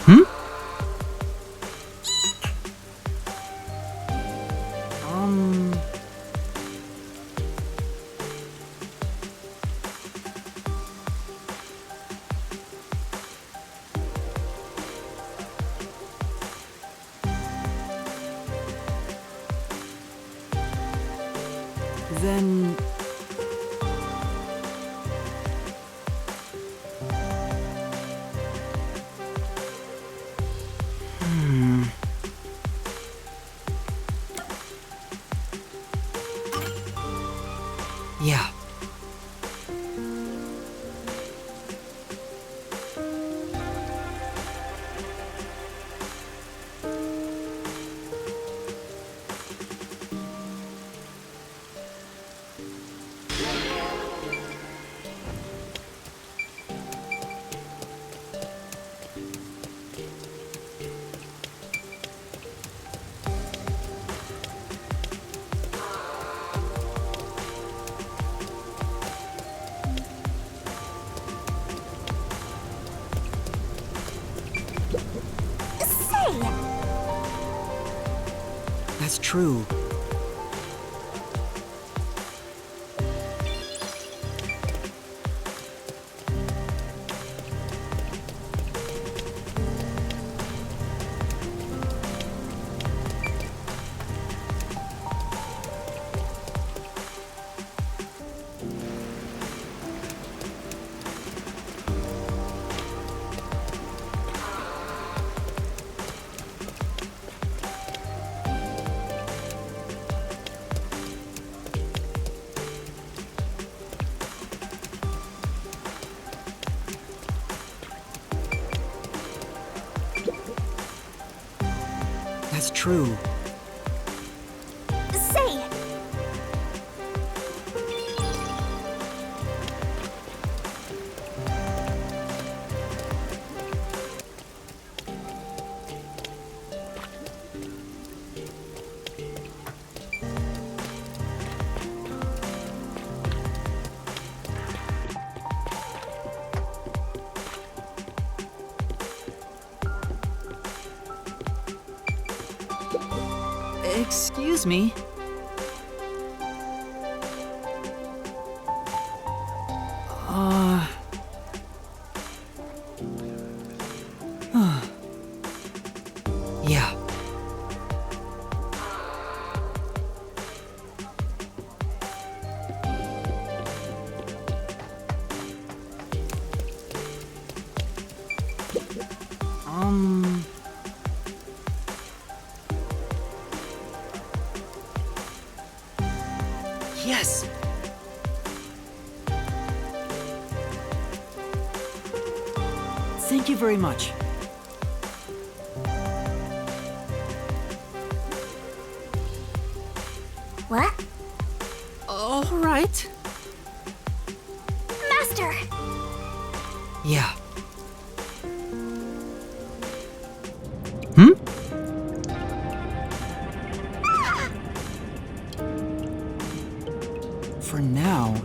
Hmm? Then... Yeah. Say, That's true. That's true. say. Excuse me. Yeah. Yes. Thank you very much. What? All right. Master! Yeah. Hmm? For now.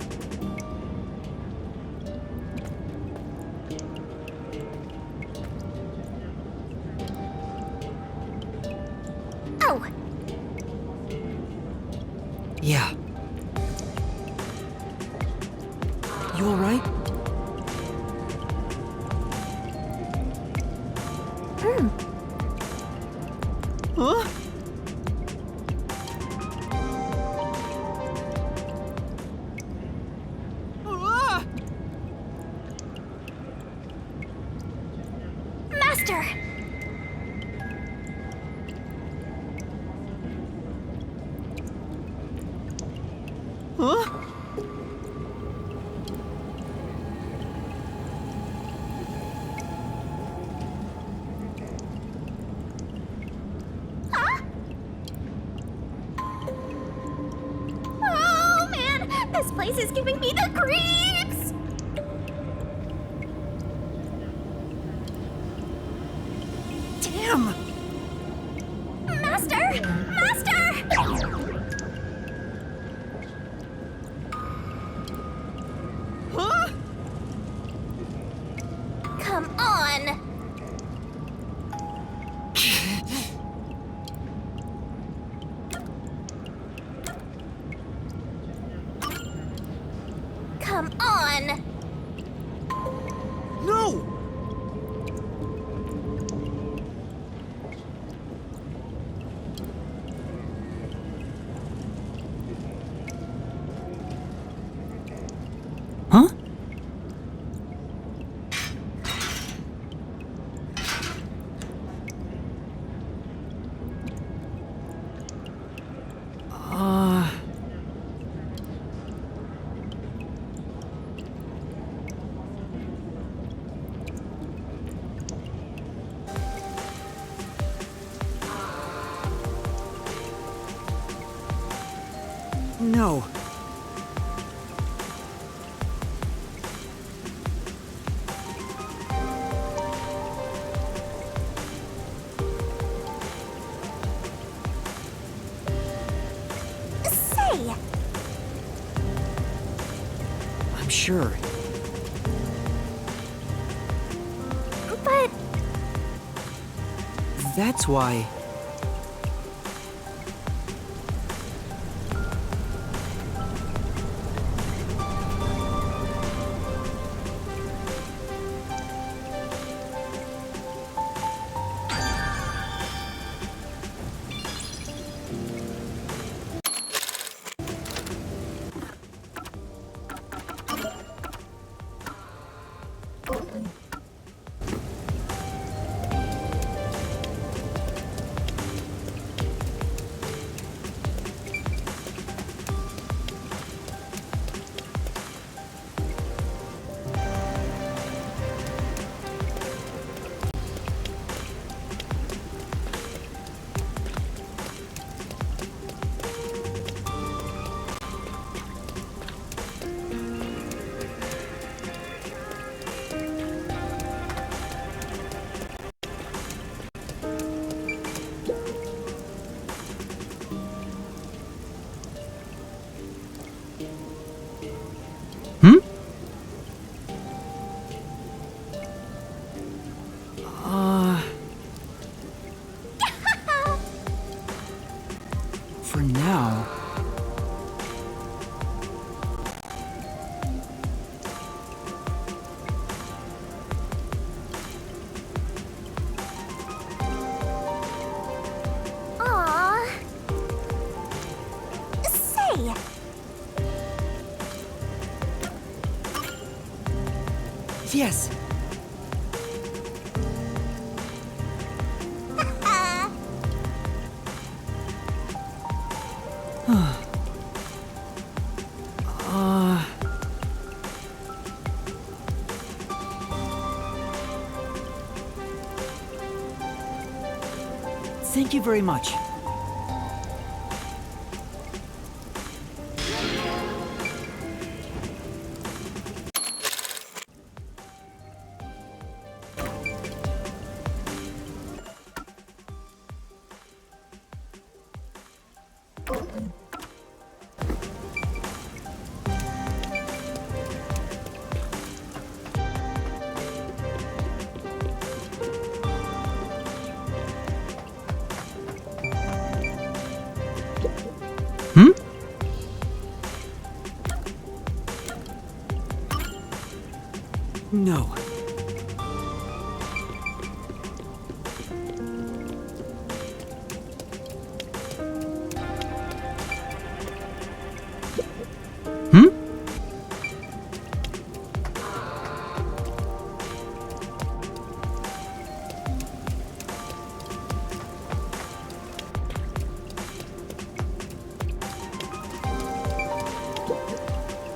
Oh! Yeah. You all right? Huh? Ah! Master! Huh? Oh man! This place is giving me the creeps! Damn! Master! Master! Huh? Come on! Come on! No! Huh? No. Say! I'm sure. But That's why. Hmm? For now. Aw. Say! Yes. Thank you very much. Hmm? No. Hmm?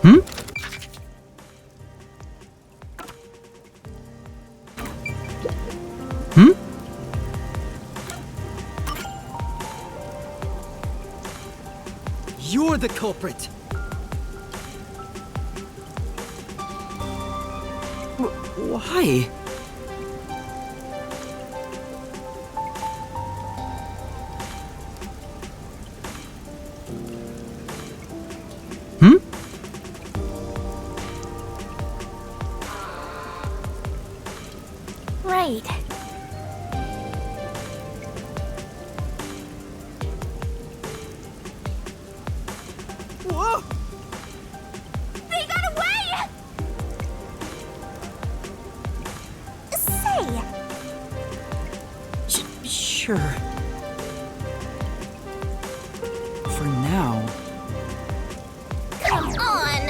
Hmm? Hmm? You're the culprit. Why? Right. Whoa! They got away! Say, Sure. For now. come on!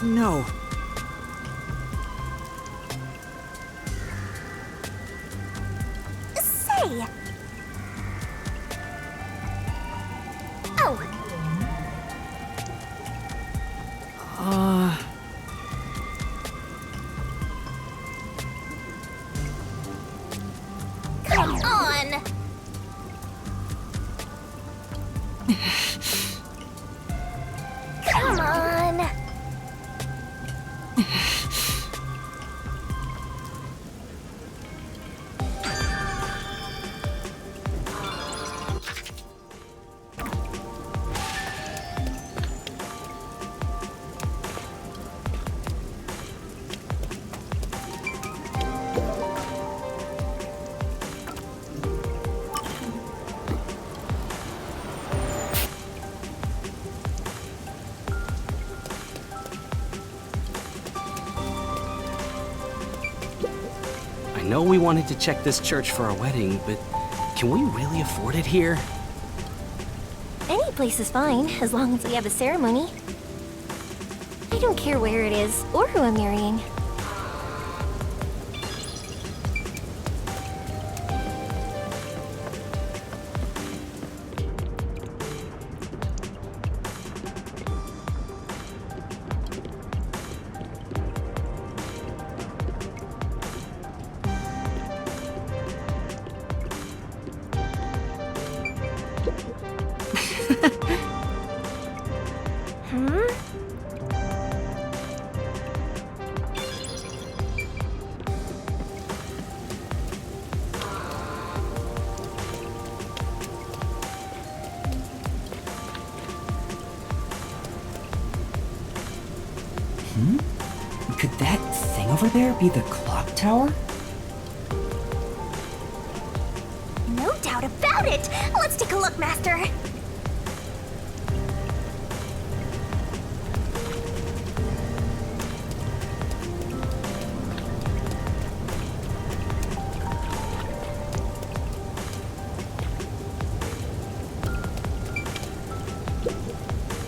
No. Say. Oh, come on! Come on! I know we wanted to check this church for our wedding, but can we really afford it here? Any place is fine, as long as we have a ceremony. I don't care where it is, or who I'm marrying. Could that thing over there be the clock tower? No doubt about it! Let's take a look, Master!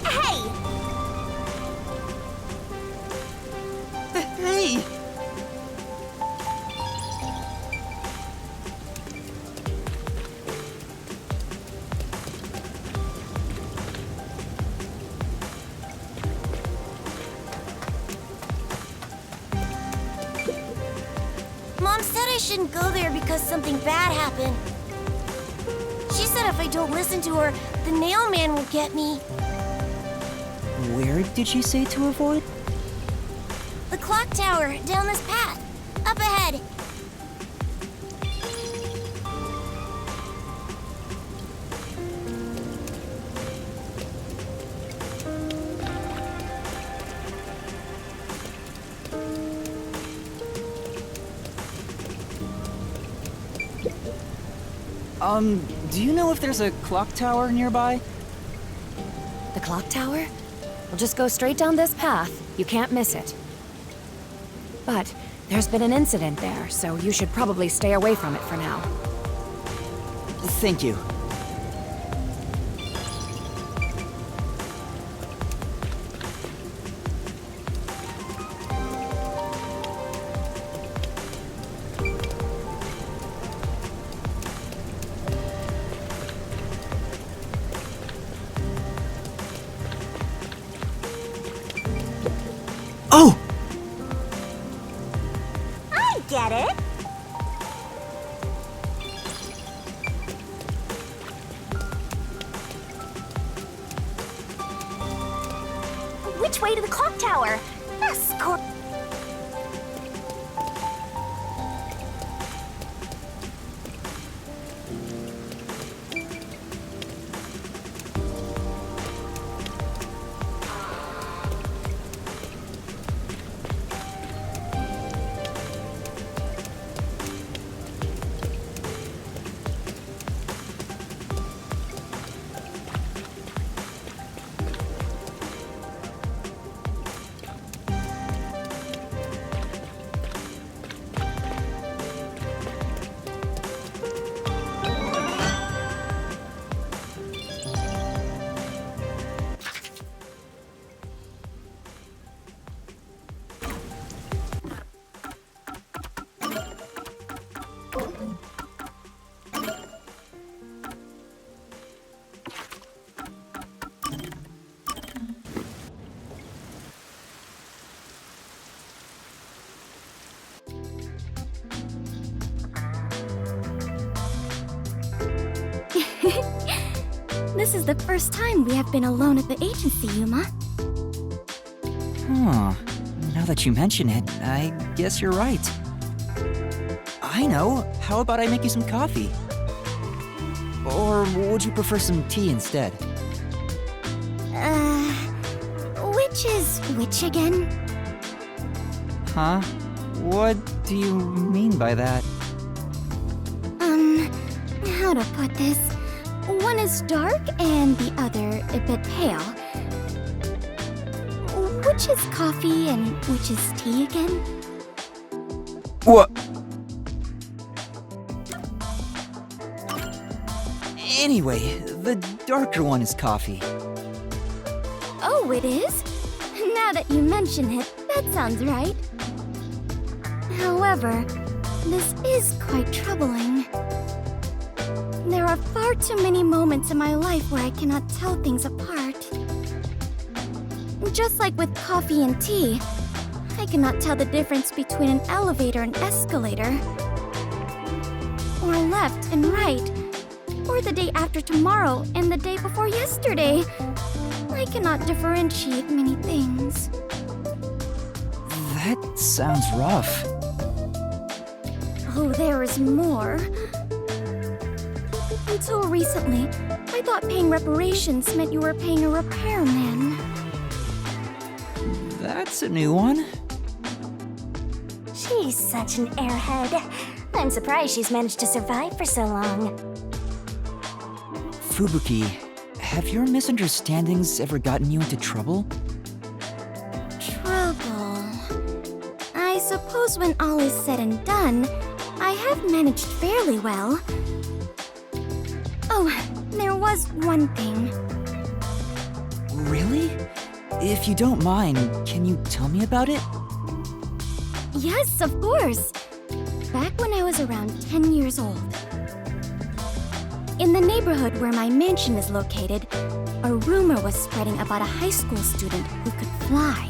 Hey! Hey! Mom said I shouldn't go there because something bad happened. She said if I don't listen to her, the nail man will get me. Where did she say to avoid? The clock tower, down this path. Up ahead. Do you know if there's a clock tower nearby? The clock tower? We'll just go straight down this path. You can't miss it. But there's been an incident there, so you should probably stay away from it for now. Thank you. Oh! which way to the clock tower? Escort. This is the first time we have been alone at the agency, Yuma. Huh. Now that you mention it, I guess you're right. I know. How about I make you some coffee? Or would you prefer some tea instead? Which is which again? Huh? What do you mean by that? How to put this? One is dark and the other a bit pale. Which is coffee and which is tea again? What? Anyway, the darker one is coffee. Oh, it is? Now that you mention it, that sounds right. However, this is quite troubling. There are far too many moments in my life where I cannot tell things apart. Just like with coffee and tea, I cannot tell the difference between an elevator and escalator, or left and right, or the day after tomorrow and the day before yesterday. I cannot differentiate many things. That sounds rough. Oh, there is more. Until recently, I thought paying reparations meant you were paying a repairman. That's a new one. She's such an airhead. I'm surprised she's managed to survive for so long. Fubuki, have your misunderstandings ever gotten you into trouble? Trouble. I suppose when all is said and done, I have managed fairly well. Oh, there was one thing. Really? If you don't mind, can you tell me about it? Yes, of course. Back when I was around 10 years old. In the neighborhood where my mansion is located, a rumor was spreading about a high school student who could fly.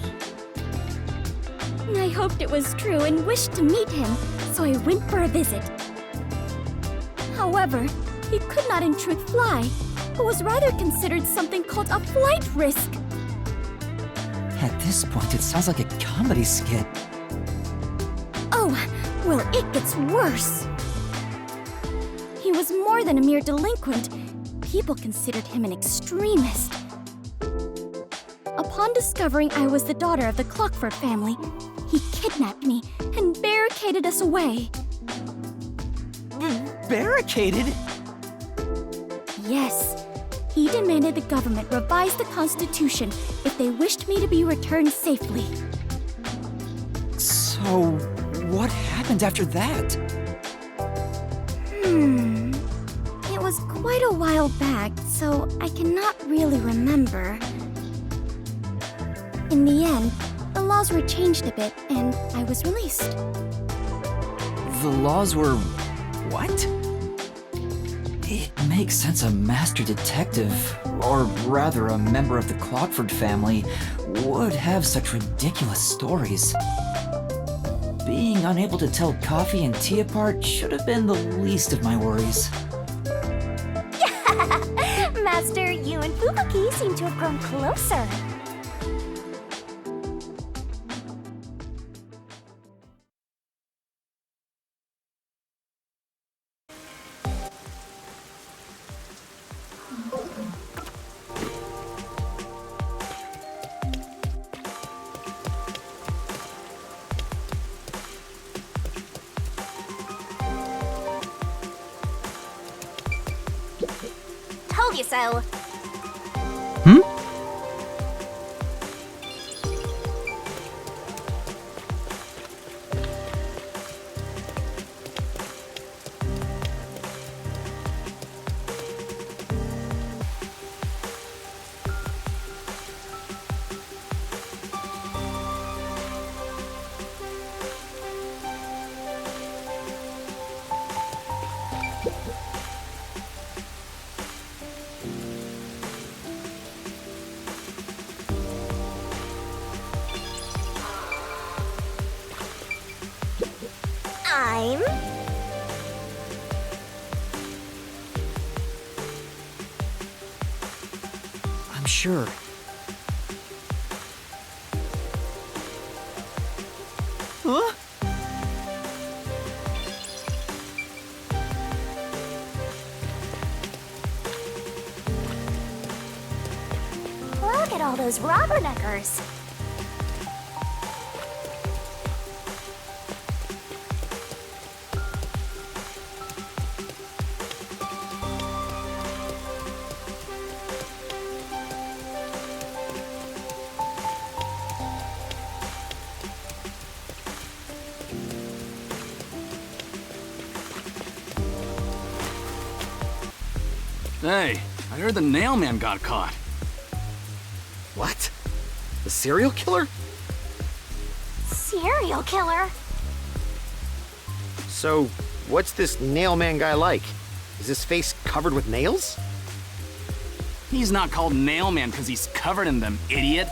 I hoped it was true and wished to meet him, so I went for a visit. However, he could not in truth fly, but was rather considered something called a flight risk. At this point, it sounds like a comedy skit. Oh, well, it gets worse. He was more than a mere delinquent. People considered him an extremist. Upon discovering I was the daughter of the Clockford family, he kidnapped me and barricaded us away. Barricaded? Yes. He demanded the government revise the Constitution if they wished me to be returned safely. So, what happened after that? It was quite a while back, so I cannot really remember. In the end, the laws were changed a bit, and I was released. The laws were... what? It makes sense a master detective, or rather a member of the Clockford family, would have such ridiculous stories. Being unable to tell coffee and tea apart should have been the least of my worries. Master, you and Fubuki seem to have grown closer. so. Hmm? I'm sure. Huh? Look at all those rubberneckers. Hey, I heard the nail man got caught. What? The serial killer? Serial killer? So, what's this nail man guy like? Is his face covered with nails? He's not called nail man because he's covered in them, idiot.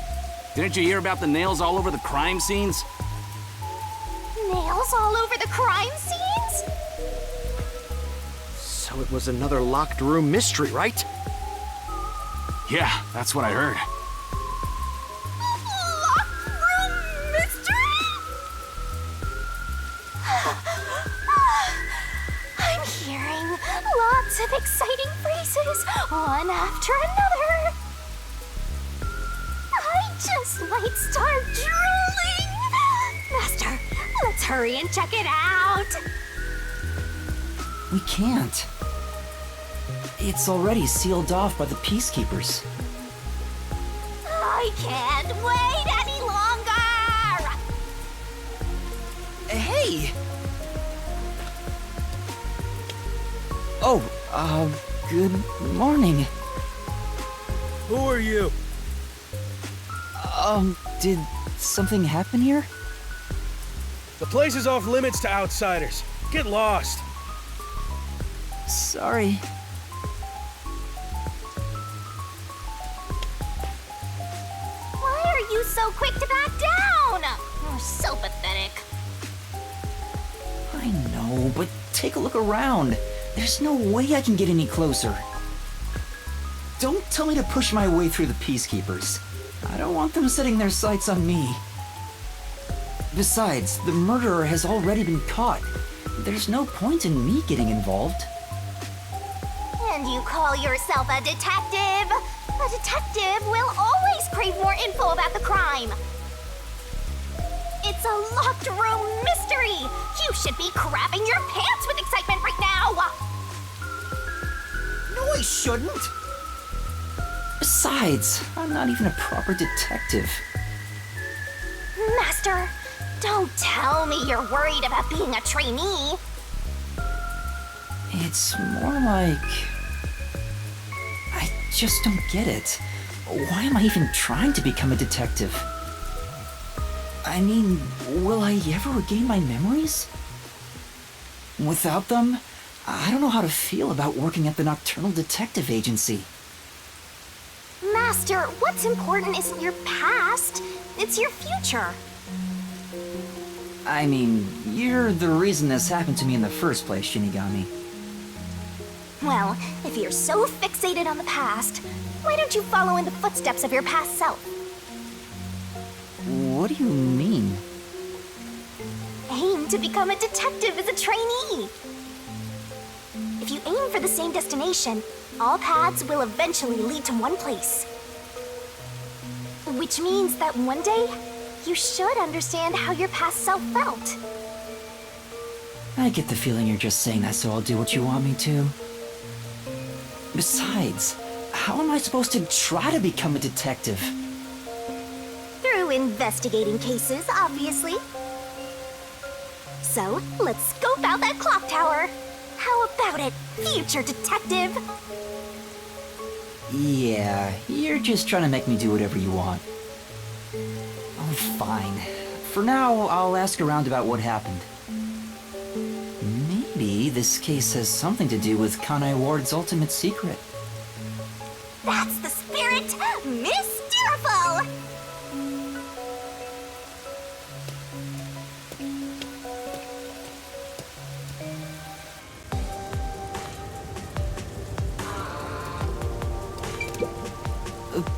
Didn't you hear about the nails all over the crime scenes? Nails all over the crime scenes? So it was another locked room mystery, right? Yeah, that's what I heard. Locked room mystery? I'm hearing lots of exciting phrases, one after another. I just might start drooling. Master, let's hurry and check it out. We can't. It's already sealed off by the Peacekeepers. I can't wait any longer! Hey! Oh, good morning. Who are you? Did something happen here? The place is off limits to outsiders. Get lost. Sorry. Why are you so quick to back down? You're so pathetic. I know, but take a look around. There's no way I can get any closer. Don't tell me to push my way through the Peacekeepers. I don't want them setting their sights on me. Besides, the murderer has already been caught. There's no point in me getting involved. And you call yourself a detective? A detective will always crave more info about the crime. It's a locked room mystery. You should be crapping your pants with excitement right now. No, I shouldn't. Besides, I'm not even a proper detective. Master, don't tell me you're worried about being a trainee. It's more like... I just don't get it. Why am I even trying to become a detective? I mean, will I ever regain my memories? Without them, I don't know how to feel about working at the Nocturnal Detective Agency. Master, what's important isn't your past, it's your future. I mean, you're the reason this happened to me in the first place, Shinigami. Well, if you're so fixated on the past, why don't you follow in the footsteps of your past self? What do you mean? Aim to become a detective as a trainee. If you aim for the same destination, all paths will eventually lead to one place. Which means that one day, you should understand how your past self felt. I get the feeling you're just saying that so I'll do what you want me to. Besides, how am I supposed to try to become a detective? Through investigating cases, obviously. So, let's scope out that clock tower. How about it, future detective? Yeah, you're just trying to make me do whatever you want. Oh, fine. For now, I'll ask around about what happened. Maybe this case has something to do with Kanai Ward's ultimate secret. That's the spirit! Mysteriful!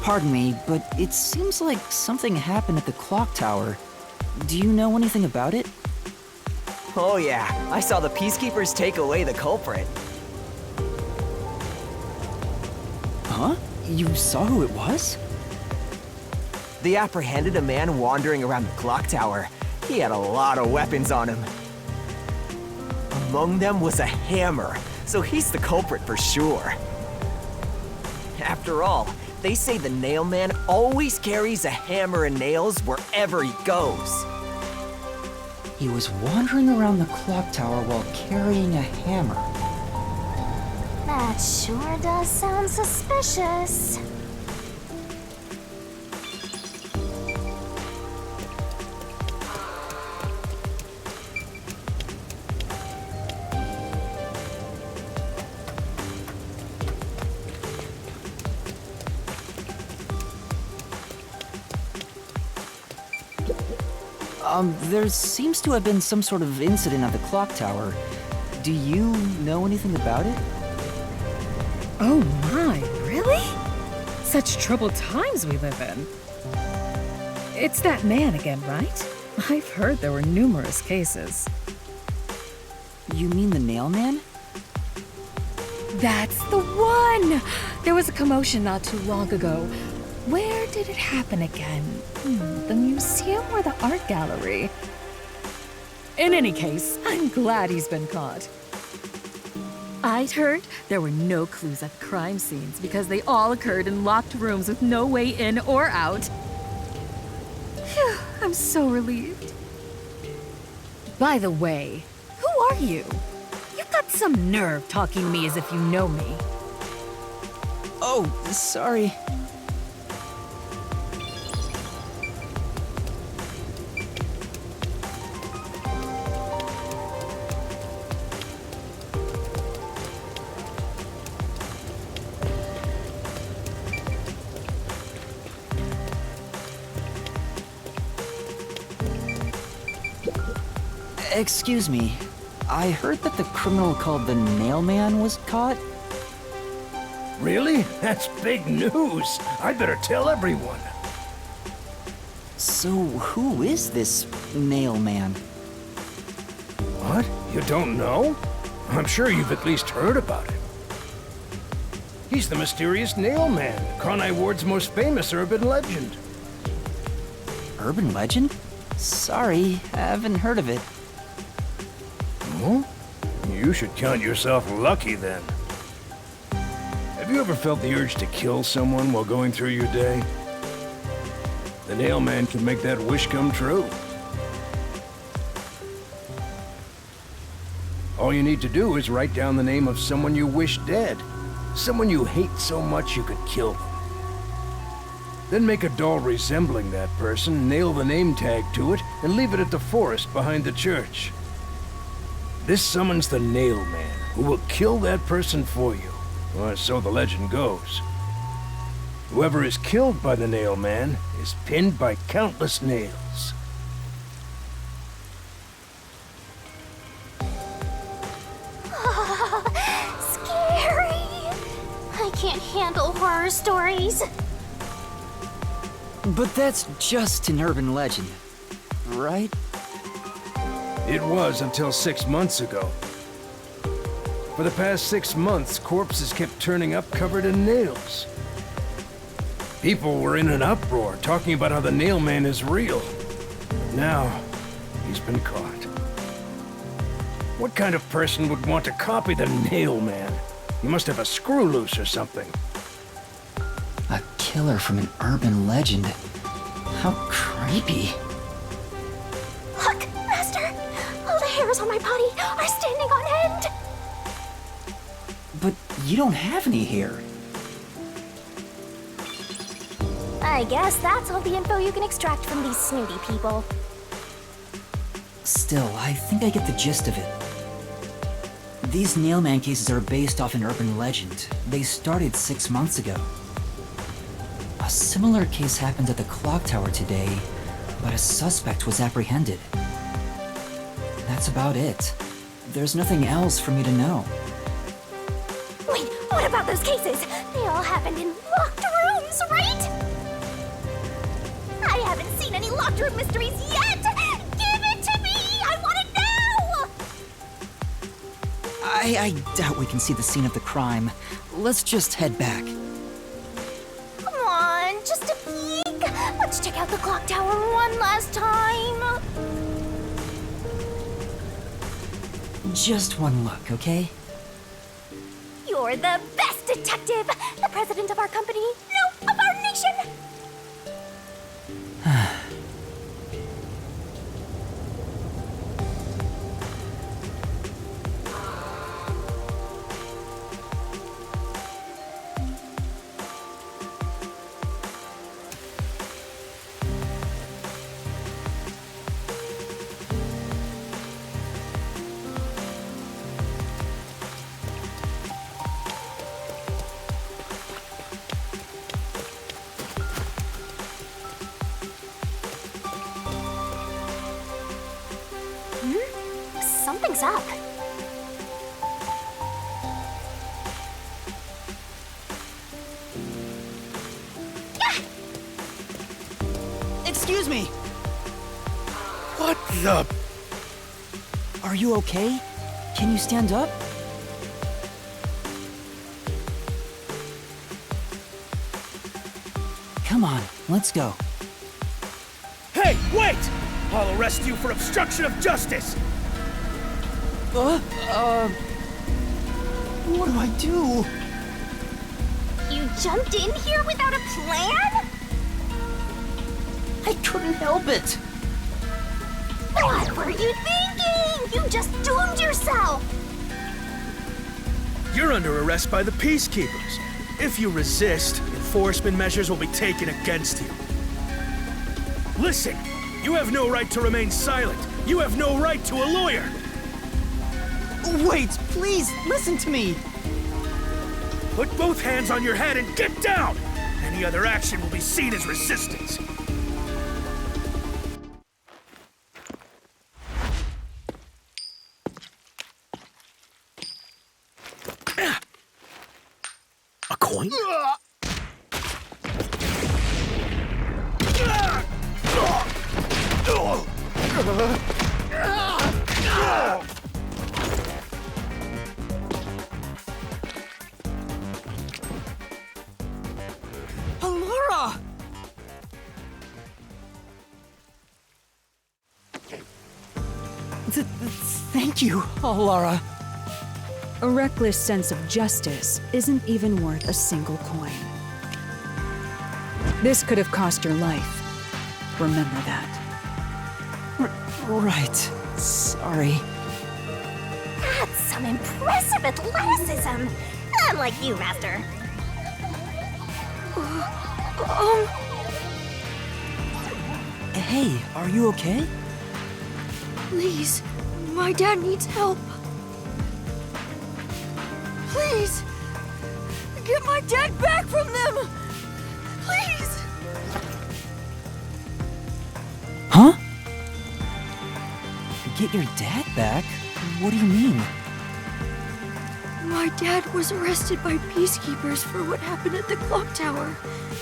Pardon me, but it seems like something happened at the clock tower. Do you know anything about it? Oh yeah, I saw the Peacekeepers take away the culprit. Huh? You saw who it was? They apprehended a man wandering around the clock tower. He had a lot of weapons on him. Among them was a hammer, so he's the culprit for sure. After all, they say the Nail Man always carries a hammer and nails wherever he goes. He was wandering around the clock tower while carrying a hammer. That sure does sound suspicious. There seems to have been some sort of incident at the clock tower. Do you know anything about it? Oh my, really? Such troubled times we live in. It's that man again, right? I've heard there were numerous cases. You mean the Nail Man? That's the one! There was a commotion not too long ago. Where did it happen again? The museum or the art gallery? In any case, I'm glad he's been caught. I'd heard there were no clues at crime scenes because they all occurred in locked rooms with no way in or out. Phew, I'm so relieved. By the way, who are you? You've got some nerve talking to me as if you know me. Oh, sorry. Excuse me. I heard that the criminal called the Nail Man was caught. Really? That's big news. I'd better tell everyone. So who is this Nail Man? What? You don't know? I'm sure you've at least heard about him. He's the mysterious Nail Man, Kanai Ward's most famous urban legend. Urban legend? Sorry, I haven't heard of it. Huh? You should count yourself lucky then. Have you ever felt the urge to kill someone while going through your day? The Nail Man can make that wish come true. All you need to do is write down the name of someone you wish dead. Someone you hate so much you could kill them. Then make a doll resembling that person, nail the name tag to it, and leave it at the forest behind the church. This summons the Nail Man, who will kill that person for you. Or so the legend goes. Whoever is killed by the Nail Man is pinned by countless nails. Scary! I can't handle horror stories. But that's just an urban legend, right? It was until 6 months ago. For the past 6 months, corpses kept turning up covered in nails. People were in an uproar, talking about how the Nail Man is real. Now, he's been caught. What kind of person would want to copy the Nail Man? He must have a screw loose or something. killer from an urban legend. How creepy. Look, Master! All the hairs on my body are standing on end! But you don't have any hair. I guess that's all the info you can extract from these snooty people. Still, I think I get the gist of it. These Nailman cases are based off an urban legend. They started 6 months ago. A similar case happened at the clock tower today, but a suspect was apprehended. That's about it. There's nothing else for me to know. Wait, what about those cases? They all happened in locked rooms, right? I haven't seen any locked room mysteries yet! Give it to me! I want it now! I doubt we can see the scene of the crime. Let's just head back. Come on, just a peek! Let's check out the clock tower one last time! Just one look, okay? You're the best detective! The president of our company, no, of our nation! Something's up. Excuse me! What the? Are you okay? Can you stand up? Come on, let's go. Hey, wait! I'll arrest you for obstruction of justice! What do I do? You jumped in here without a plan? I couldn't help it. What were you thinking? You just doomed yourself! You're under arrest by the Peacekeepers. If you resist, enforcement measures will be taken against you. Listen, you have no right to remain silent. You have no right to a lawyer. Wait, please, listen to me. Put both hands on your head and get down! Any other action will be seen as resistance. A coin? Laura! Thank you, Laura. A reckless sense of justice isn't even worth a single coin. This could have cost your life. Remember that. Right. Sorry. That's some impressive athleticism! Unlike you, Master. Hey, are you okay? Please, my dad needs help. Please, get my dad back from them! Please! Huh? Get your dad back? What do you mean? My dad was arrested by peacekeepers for what happened at the clock tower.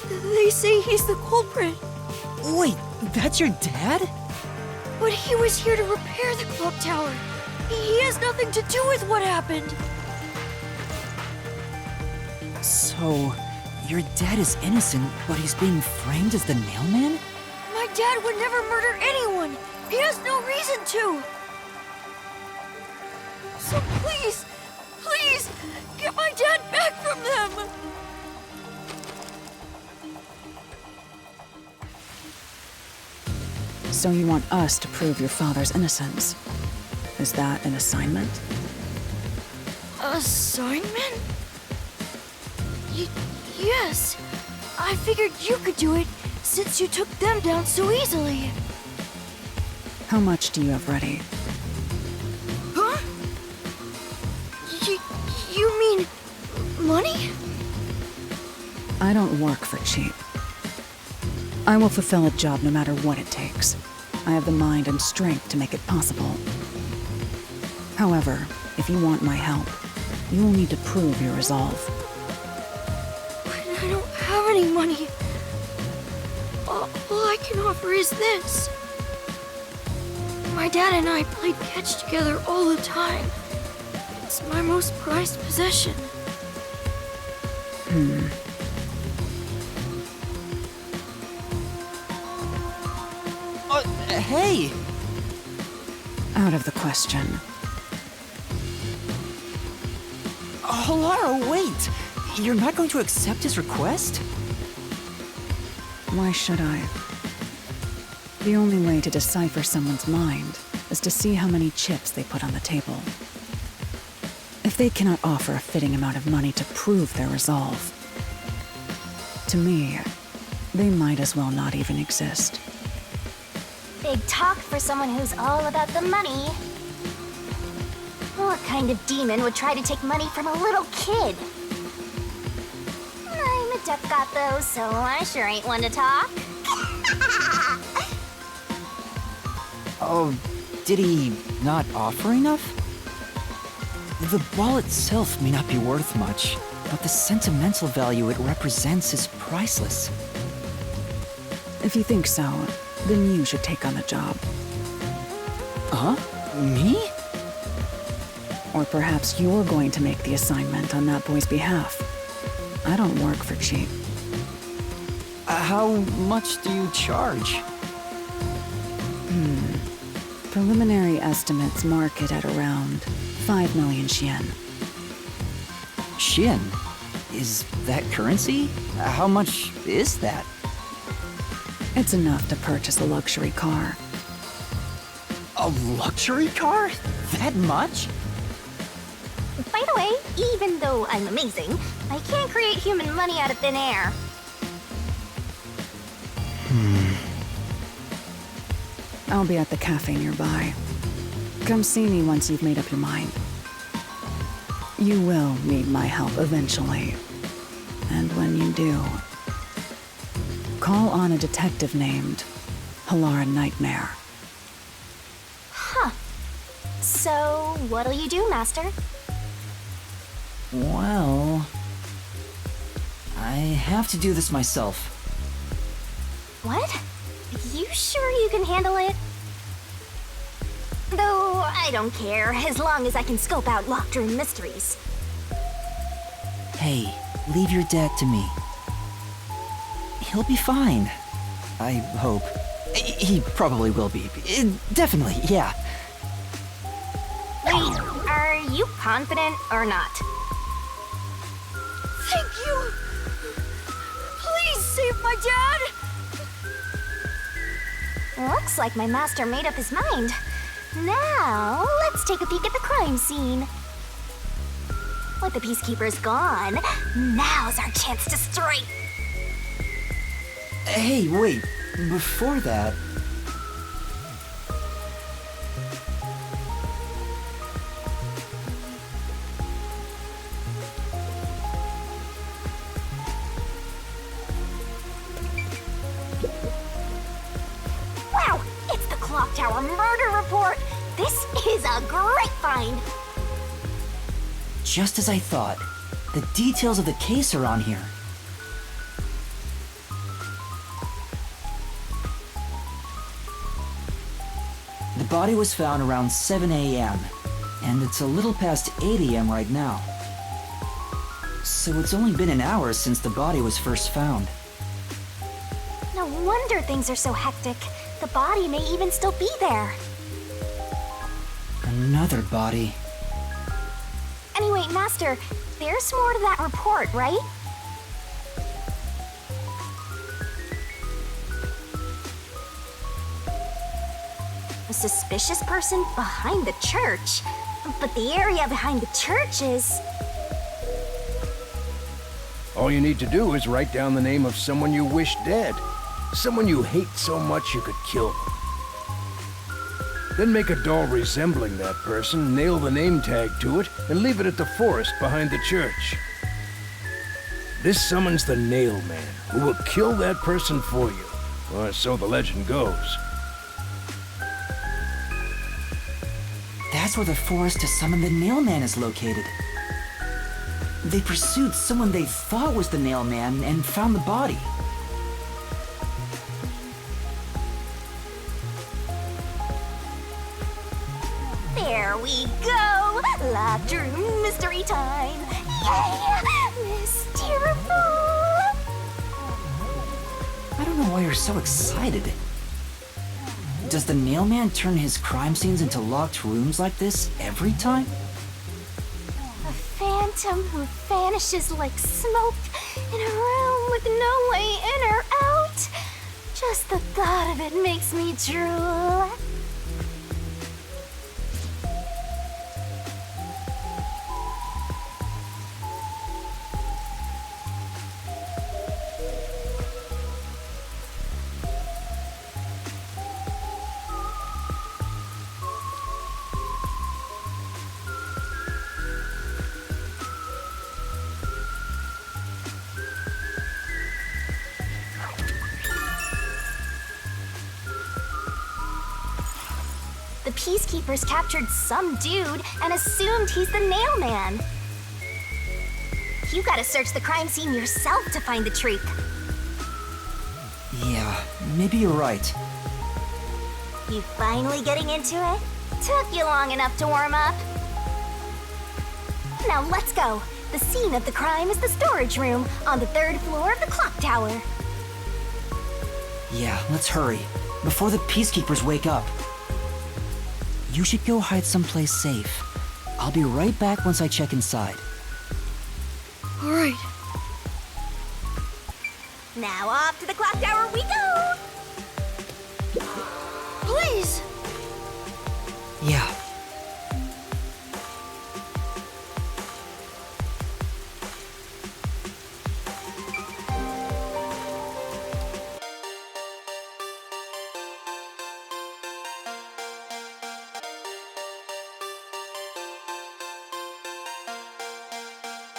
They say he's the culprit. Wait, that's your dad? But he was here to repair the clock tower. He has nothing to do with what happened. So, your dad is innocent, but he's being framed as the Nailman? My dad would never murder anyone. He has no reason to. So please, please, get my dad back from them. So you want us to prove your father's innocence? Is that an assignment? Assignment? Yes. I figured you could do it since you took them down so easily. How much do you have ready? Huh? You mean money? I don't work for cheap. I will fulfill a job no matter what it takes. I have the mind and strength to make it possible. However, if you want my help, you will need to prove your resolve. But I don't have any money. All I can offer is this. My dad and I played catch together all the time. It's my most prized possession. Hey! Out of the question. Halara, wait! You're not going to accept his request? Why should I? The only way to decipher someone's mind is to see how many chips they put on the table. If they cannot offer a fitting amount of money to prove their resolve, to me, they might as well not even exist. Big talk for someone who's all about the money. What kind of demon would try to take money from a little kid? I'm a duck though, so I sure ain't one to talk. Oh, did he not offer enough? The ball itself may not be worth much, but the sentimental value it represents is priceless. If you think so, then you should take on the job. Huh? Me? Or perhaps you're going to make the assignment on that boy's behalf. I don't work for cheap. How much do you charge? Preliminary estimates mark it at around 5 million Xian. Xian? Is that currency? How much is that? It's enough to purchase a luxury car. A luxury car? That much? By the way, even though I'm amazing, I can't create human money out of thin air. I'll be at the cafe nearby. Come see me once you've made up your mind. You will need my help eventually. And when you do, call on a detective named Halara Nightmare. Huh. So, what'll you do, Master? Well, I have to do this myself. What? You sure you can handle it? Though, I don't care, as long as I can scope out locked-room mysteries. Hey, leave your dad to me. He'll be fine. I hope. He probably will be. Definitely, yeah. Wait, are you confident or not? Thank you! Please save my dad! Looks like my master made up his mind. Now, let's take a peek at the crime scene. With the Peacekeepers gone, now's our chance to strike. Hey, wait. Before that... Wow, it's the Clock Tower murder report. This is a great find. Just as I thought. The details of the case are on here. The body was found around 7 a.m., and it's a little past 8 a.m. right now. So it's only been an hour since the body was first found. No wonder things are so hectic. The body may even still be there. Another body. Anyway, Master, there's more to that report, right? A suspicious person behind the church. But the area behind the church is... All you need to do is write down the name of someone you wish dead. Someone you hate so much you could kill them. Then make a doll resembling that person, nail the name tag to it, and leave it at the forest behind the church. This summons the Nail Man, who will kill that person for you. Or so the legend goes. That's where the forest to summon the Nail Man is located. They pursued someone they thought was the Nail Man and found the body. There we go! Locked room mystery time! Yay! Mysteriful! I don't know why you're so excited. Does the Nail Man turn his crime scenes into locked rooms like this every time? A phantom who vanishes like smoke in a room with no way in or out. Just the thought of it makes me drool. The Peacekeepers captured some dude and assumed he's the Nail Man. You gotta search the crime scene yourself to find the truth. Yeah, maybe you're right. You finally getting into it? Took you long enough to warm up. Now let's go. The scene of the crime is the storage room on the 3rd floor of the clock tower. Yeah, let's hurry, before the Peacekeepers wake up. You should go hide someplace safe. I'll be right back once I check inside. All right. Now off to the clock tower we go! Please! Yeah,